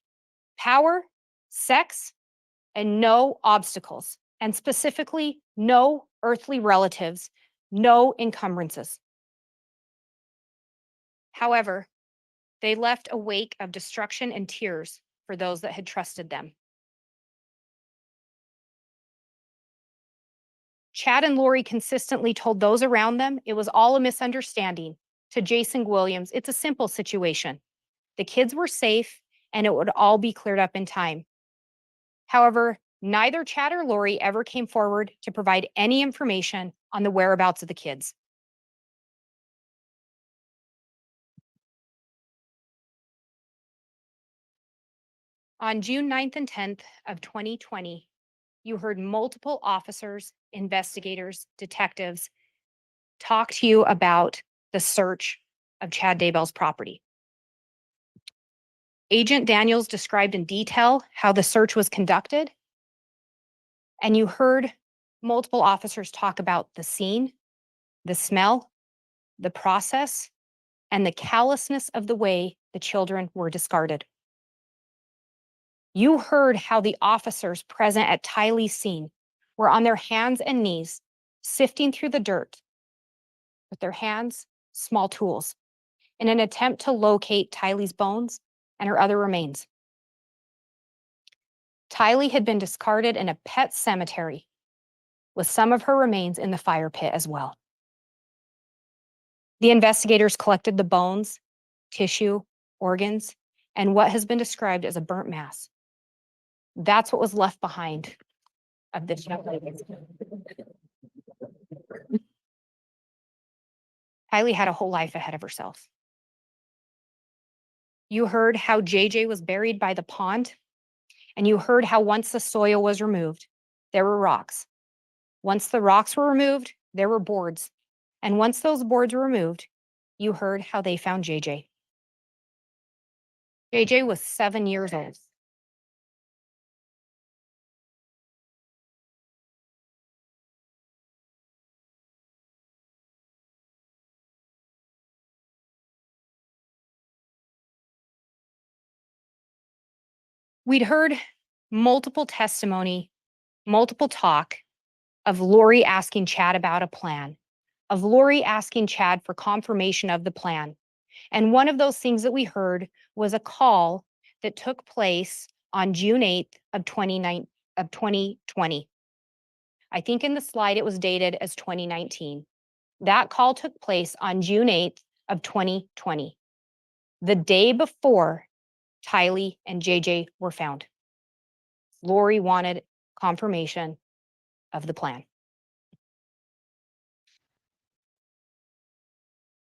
power, sex, and no obstacles, and specifically no earthly relatives, no encumbrances. However, they left a wake of destruction and tears for those that had trusted them. Chad and Lori consistently told those around them it was all a misunderstanding. To Jason Williams, it's a simple situation. The kids were safe and it would all be cleared up in time. However, neither Chad or Lori ever came forward to provide any information on the whereabouts of the kids. On June 9th and 10th of 2020, you heard multiple officers, investigators, detectives talk to you about the search of Chad Daybell's property. Agent Daniels described in detail how the search was conducted, and you heard multiple officers talk about the scene, the smell, the process, and the callousness of the way the children were discarded. You heard how the officers present at Tylee's scene were on their hands and knees, sifting through the dirt with their hands, small tools, in an attempt to locate Tylee's bones and her other remains. Tylee had been discarded in a pet cemetery with some of her remains in the fire pit as well. The investigators collected the bones, tissue, organs, and what has been described as a burnt mass. That's what was left behind of this young lady. Tylee had a whole life ahead of herself. You heard how JJ was buried by the pond, and you heard how once the soil was removed, there were rocks. Once the rocks were removed, there were boards. And once those boards were removed, you heard how they found JJ. JJ was 7 years old. We'd heard multiple testimony, multiple talk of Lori asking Chad about a plan, of Lori asking Chad for confirmation of the plan. And one of those things that we heard was a call that took place on June 8th of 2020. I think in the slide it was dated as 2019. That call took place on June 8th of 2020, the day before Tylee and JJ were found. Lori wanted confirmation of the plan.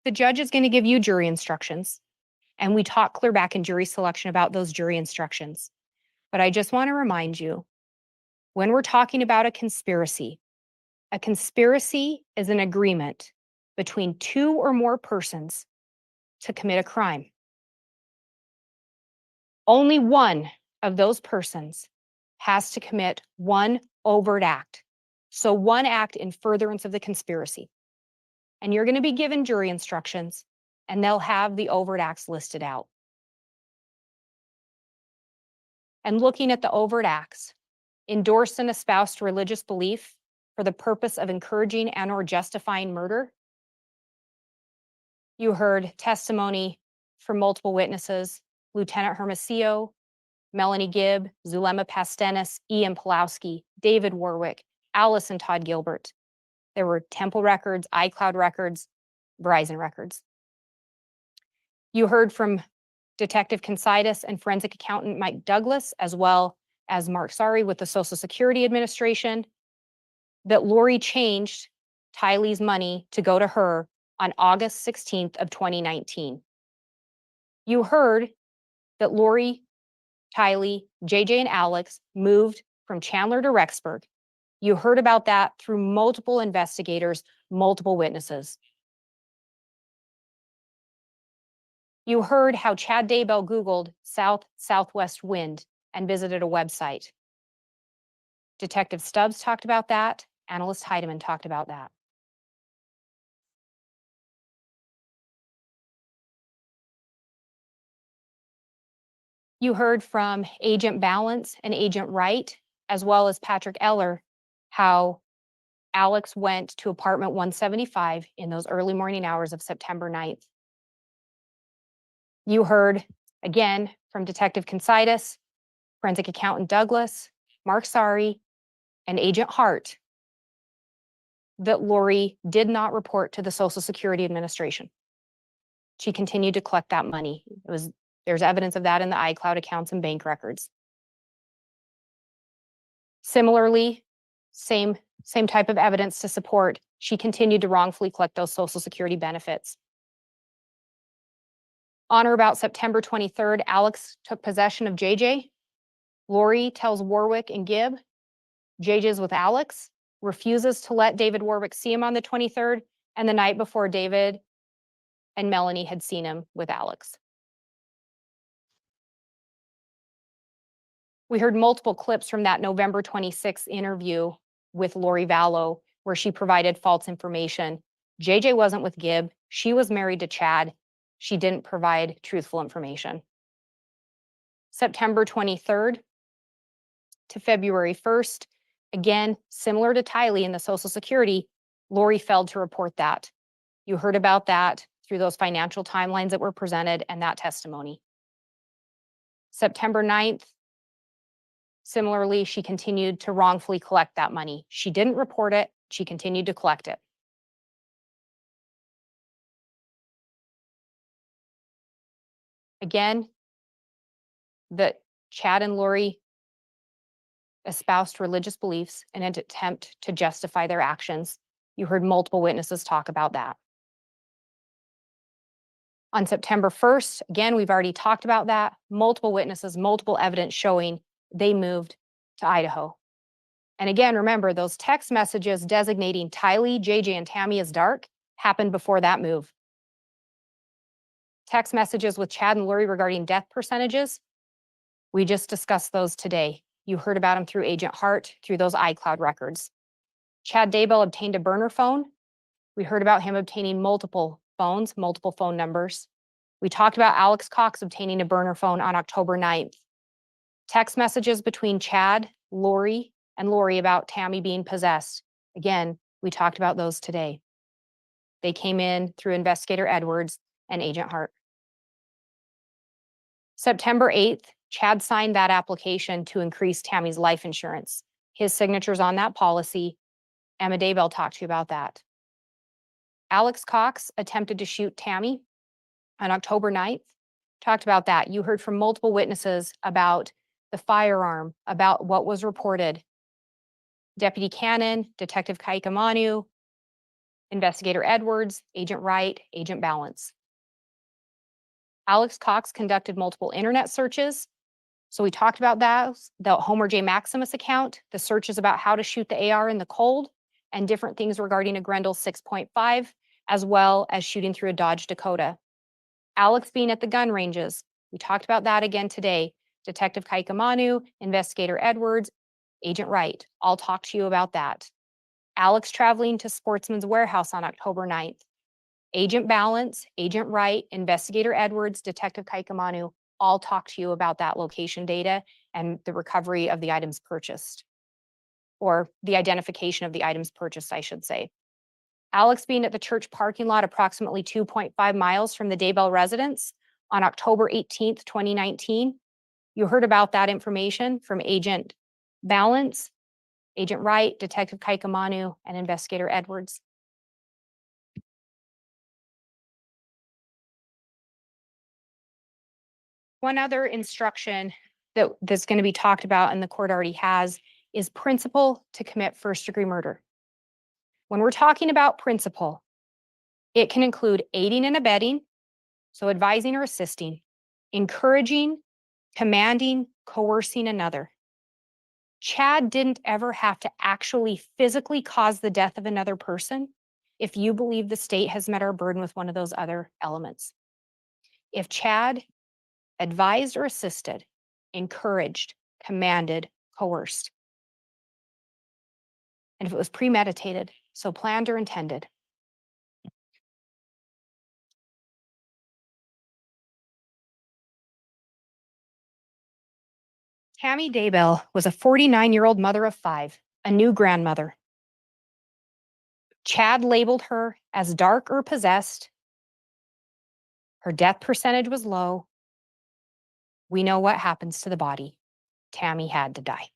The judge is going to give you jury instructions, and we talked clear back in jury selection about those jury instructions. But I just want to remind you, when we're talking about a conspiracy is an agreement between two or more persons to commit a crime. Only one of those persons has to commit one overt act. So one act in furtherance of the conspiracy. And you're going to be given jury instructions, and they'll have the overt acts listed out. And looking at the overt acts, endorse and espoused religious belief for the purpose of encouraging and or justifying murder. You heard testimony from multiple witnesses, Lieutenant Hermosillo, Melanie Gibb, Zulema Pastenis, Ian Pulowski, David Warwick, Allison Todd Gilbert. There were Temple records, iCloud records, Verizon records. You heard from Detective Considus and forensic accountant Mike Douglas, as well as Mark Sari with the Social Security Administration, that Lori changed Tylee's money to go to her on August 16th of 2019. You heard that Lori, Tylee, JJ, and Alex moved from Chandler to Rexburg. You heard about that through multiple investigators, multiple witnesses. You heard how Chad Daybell Googled south-southwest wind and visited a website. Detective Stubbs talked about that. Analyst Heidemann talked about that. You heard from Agent Balance and Agent Wright, as well as Patrick Eller, how Alex went to apartment 175 in those early morning hours of September 9th. You heard again from Detective Considas, Forensic Accountant Douglas, Mark Sari, and Agent Hart that Lori did not report to the Social Security Administration. She continued to collect that money. There's evidence of that in the iCloud accounts and bank records. Similarly, same type of evidence to support she continued to wrongfully collect those Social Security benefits. On or about September 23rd, Alex took possession of JJ. Lori tells Warwick and Gibb JJ's with Alex, refuses to let David Warwick see him on the 23rd, and the night before, David and Melanie had seen him with Alex. We heard multiple clips from that November 26th interview with Lori Vallow, where she provided false information. JJ wasn't with Gibb. She was married to Chad. She didn't provide truthful information. September 23rd to February 1st, again, similar to Tylee in the Social Security, Lori failed to report that. You heard about that through those financial timelines that were presented and that testimony. September 9th, similarly, she continued to wrongfully collect that money. She didn't report it. She continued to collect it. Again, that Chad and Lori espoused religious beliefs in an attempt to justify their actions. You heard multiple witnesses talk about that. On September 1st, again, we've already talked about that. Multiple witnesses, multiple evidence showing they moved to Idaho. And again, remember, those text messages designating Tylee, JJ, and Tammy as dark happened before that move. Text messages with Chad and Lori regarding death percentages, we just discussed those today. You heard about them through Agent Hart, through those iCloud records. Chad Daybell obtained a burner phone. We heard about him obtaining multiple phones, multiple phone numbers. We talked about Alex Cox obtaining a burner phone on October 9th. Text messages between Chad, Lori, and Lori about Tammy being possessed. Again, we talked about those today. They came in through Investigator Edwards and Agent Hart. September 8th, Chad signed that application to increase Tammy's life insurance. His signature's on that policy. Emma Daybell talked to you about that. Alex Cox attempted to shoot Tammy on October 9th. Talked about that. You heard from multiple witnesses about the firearm, about what was reported. Deputy Cannon, Detective Kaikamanu, Investigator Edwards, Agent Wright, Agent Balance. Alex Cox conducted multiple internet searches. So we talked about that, the Homer J. Maximus account, the searches about how to shoot the AR in the cold, and different things regarding a Grendel 6.5, as well as shooting through a Dodge Dakota. Alex being at the gun ranges. We talked about that again today. Detective Kaikamanu, Investigator Edwards, Agent Wright, all talked to you about that. Alex traveling to Sportsman's Warehouse on October 9th. Agent Balance, Agent Wright, Investigator Edwards, Detective Kaikamanu, all talked to you about that location data and the recovery of the items purchased, or the identification of the items purchased, I should say. Alex being at the church parking lot approximately 2.5 miles from the Daybell residence on October 18th, 2019. You heard about that information from Agent Balance, Agent Wright, Detective Kaikamanu, and Investigator Edwards. One other instruction that's going to be talked about and the court already has is principle to commit first-degree murder. When we're talking about principle, it can include aiding and abetting, so advising or assisting, encouraging, commanding, coercing another. Chad didn't ever have to actually physically cause the death of another person if you believe the state has met our burden with one of those other elements. If Chad advised or assisted, encouraged, commanded, coerced, and if it was premeditated, so planned or intended. Tammy Daybell was a 49-year-old mother of 5, a new grandmother. Chad labeled her as dark or possessed. Her death percentage was low. We know what happens to the body. Tammy had to die.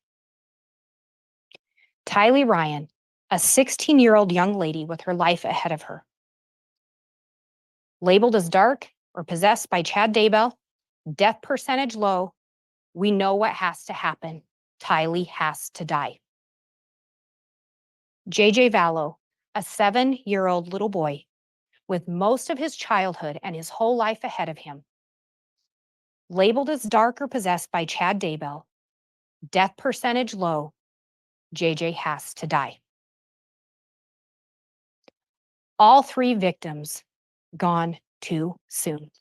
Tylee Ryan, a 16-year-old young lady with her life ahead of her. Labeled as dark or possessed by Chad Daybell, death percentage low. We know what has to happen. Tylee has to die. JJ Vallow, a 7-year-old little boy with most of his childhood and his whole life ahead of him. Labeled as dark or possessed by Chad Daybell, death percentage low. JJ has to die. All 3 victims gone too soon.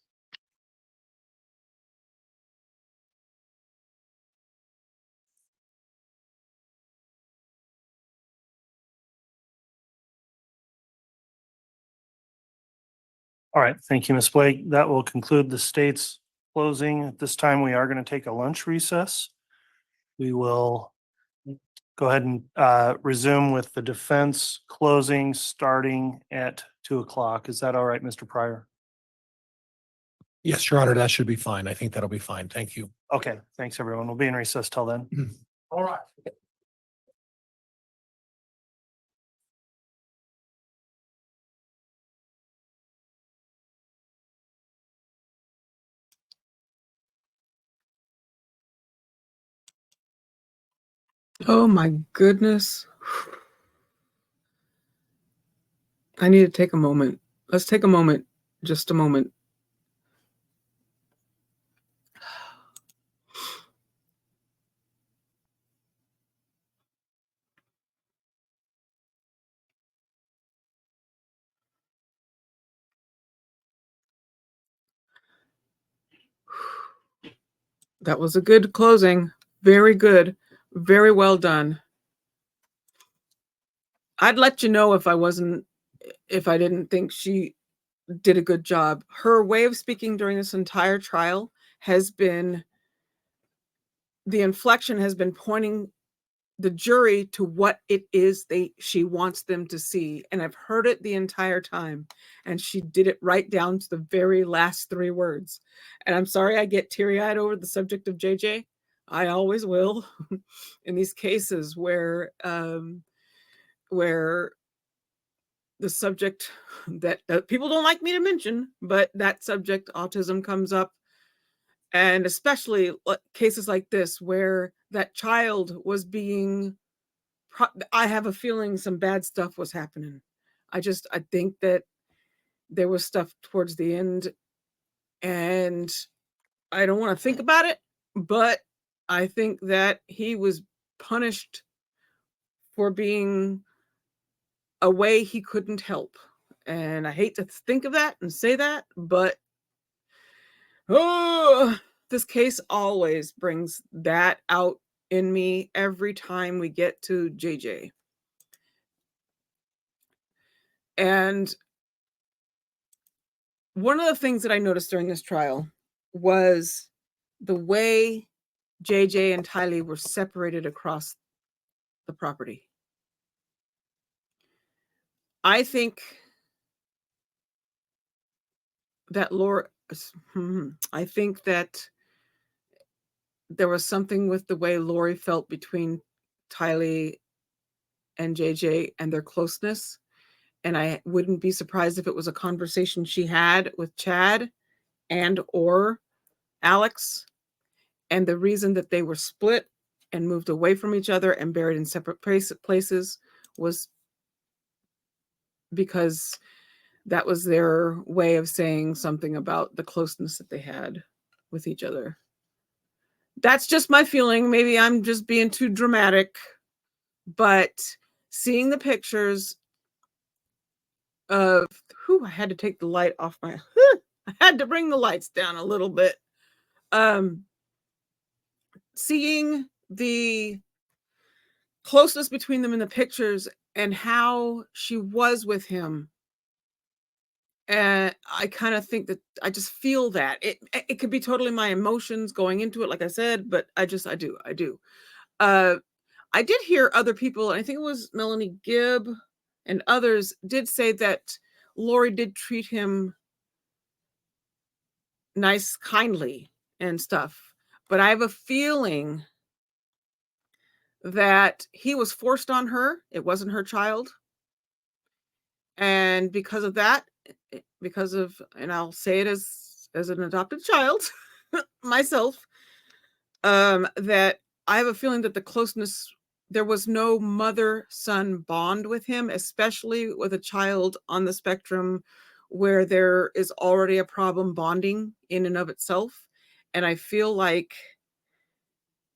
All right, thank you, Ms. Blake. That will conclude the state's closing. At this time, we are going to take a lunch recess. We will go ahead and resume with the defense closing starting at 2 o'clock. Is that all right, Mr. Pryor? Yes, Your Honor, that should be fine. I think that'll be fine. Thank you. Okay, thanks, everyone. We'll be in recess till then. All right. Oh my goodness. I need to take a moment. Let's take a moment, just a moment. That was a good closing. Very good. Very well done. I'd let you know if I didn't think she did a good job. Her way of speaking during this entire trial has been, the inflection has been pointing the jury to what it is she wants them to see. And I've heard it the entire time. And she did it right down to the very last 3 words. And I'm sorry I get teary-eyed over the subject of JJ. I always will in these cases where the subject that people don't like me to mention, but that subject, autism, comes up. And especially cases like this where that child was being, I have a feeling some bad stuff was happening. I think that there was stuff towards the end, and I don't want to think about it, but I think that he was punished for being a way he couldn't help. And I hate to think of that and say that, but this case always brings that out in me every time we get to JJ. And one of the things that I noticed during this trial was the way JJ and Tylee were separated across the property. I think that I think that there was something with the way Lori felt between Tylee and JJ and their closeness. And I wouldn't be surprised if it was a conversation she had with Chad and or Alex. And the reason that they were split and moved away from each other and buried in separate places was because that was their way of saying something about the closeness that they had with each other. That's just my feeling. Maybe I'm just being too dramatic, but seeing the pictures of I had to take the light off I had to bring the lights down a little bit. Seeing the closeness between them in the pictures and how she was with him. And I kind of think that I just feel that it could be totally my emotions going into it, like I said, but I do. I did hear other people, and I think it was Melanie Gibb and others did say that Lori did treat him nice, kindly and stuff. But I have a feeling that he was forced on her. It wasn't her child. And because of that, and I'll say it as an adopted child myself, that I have a feeling that the closeness, there was no mother-son bond with him, especially with a child on the spectrum where there is already a problem bonding in and of itself. And I feel like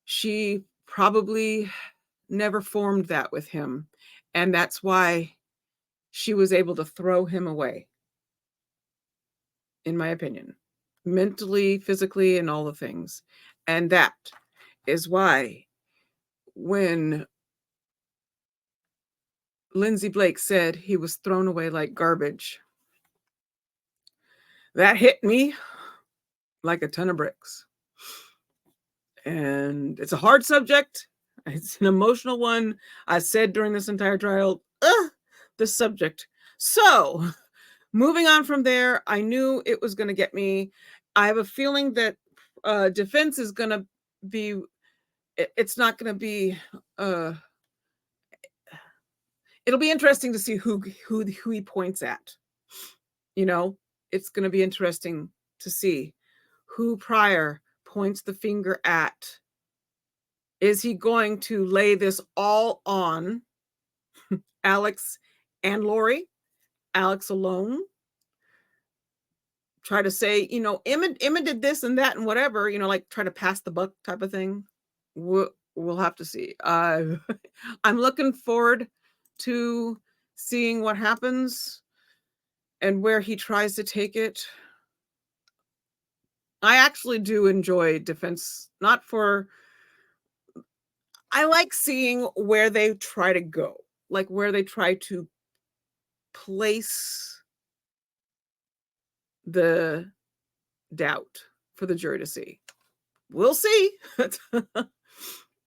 she probably never formed that with him. And that's why she was able to throw him away, in my opinion, mentally, physically, and all the things. And that is why when Lindsay Blake said he was thrown away like garbage, that hit me like a ton of bricks. And it's a hard subject. It's an emotional one. I said during this entire trial, this subject. So moving on from there, I knew it was going to get me. I have a feeling that defense is going to be, it's not going to be, it'll be interesting to see who he points at. You know, it's going to be interesting to see who Pryor points the finger at. Is he going to lay this all on Alex and Lori? Alex alone? Try to say, you know, Emma did this and that and whatever, you know, like try to pass the buck type of thing. We'll have to see. I'm looking forward to seeing what happens and where he tries to take it. I actually do enjoy defense, I like seeing where they try to go, like where they try to place the doubt for the jury to see. We'll see.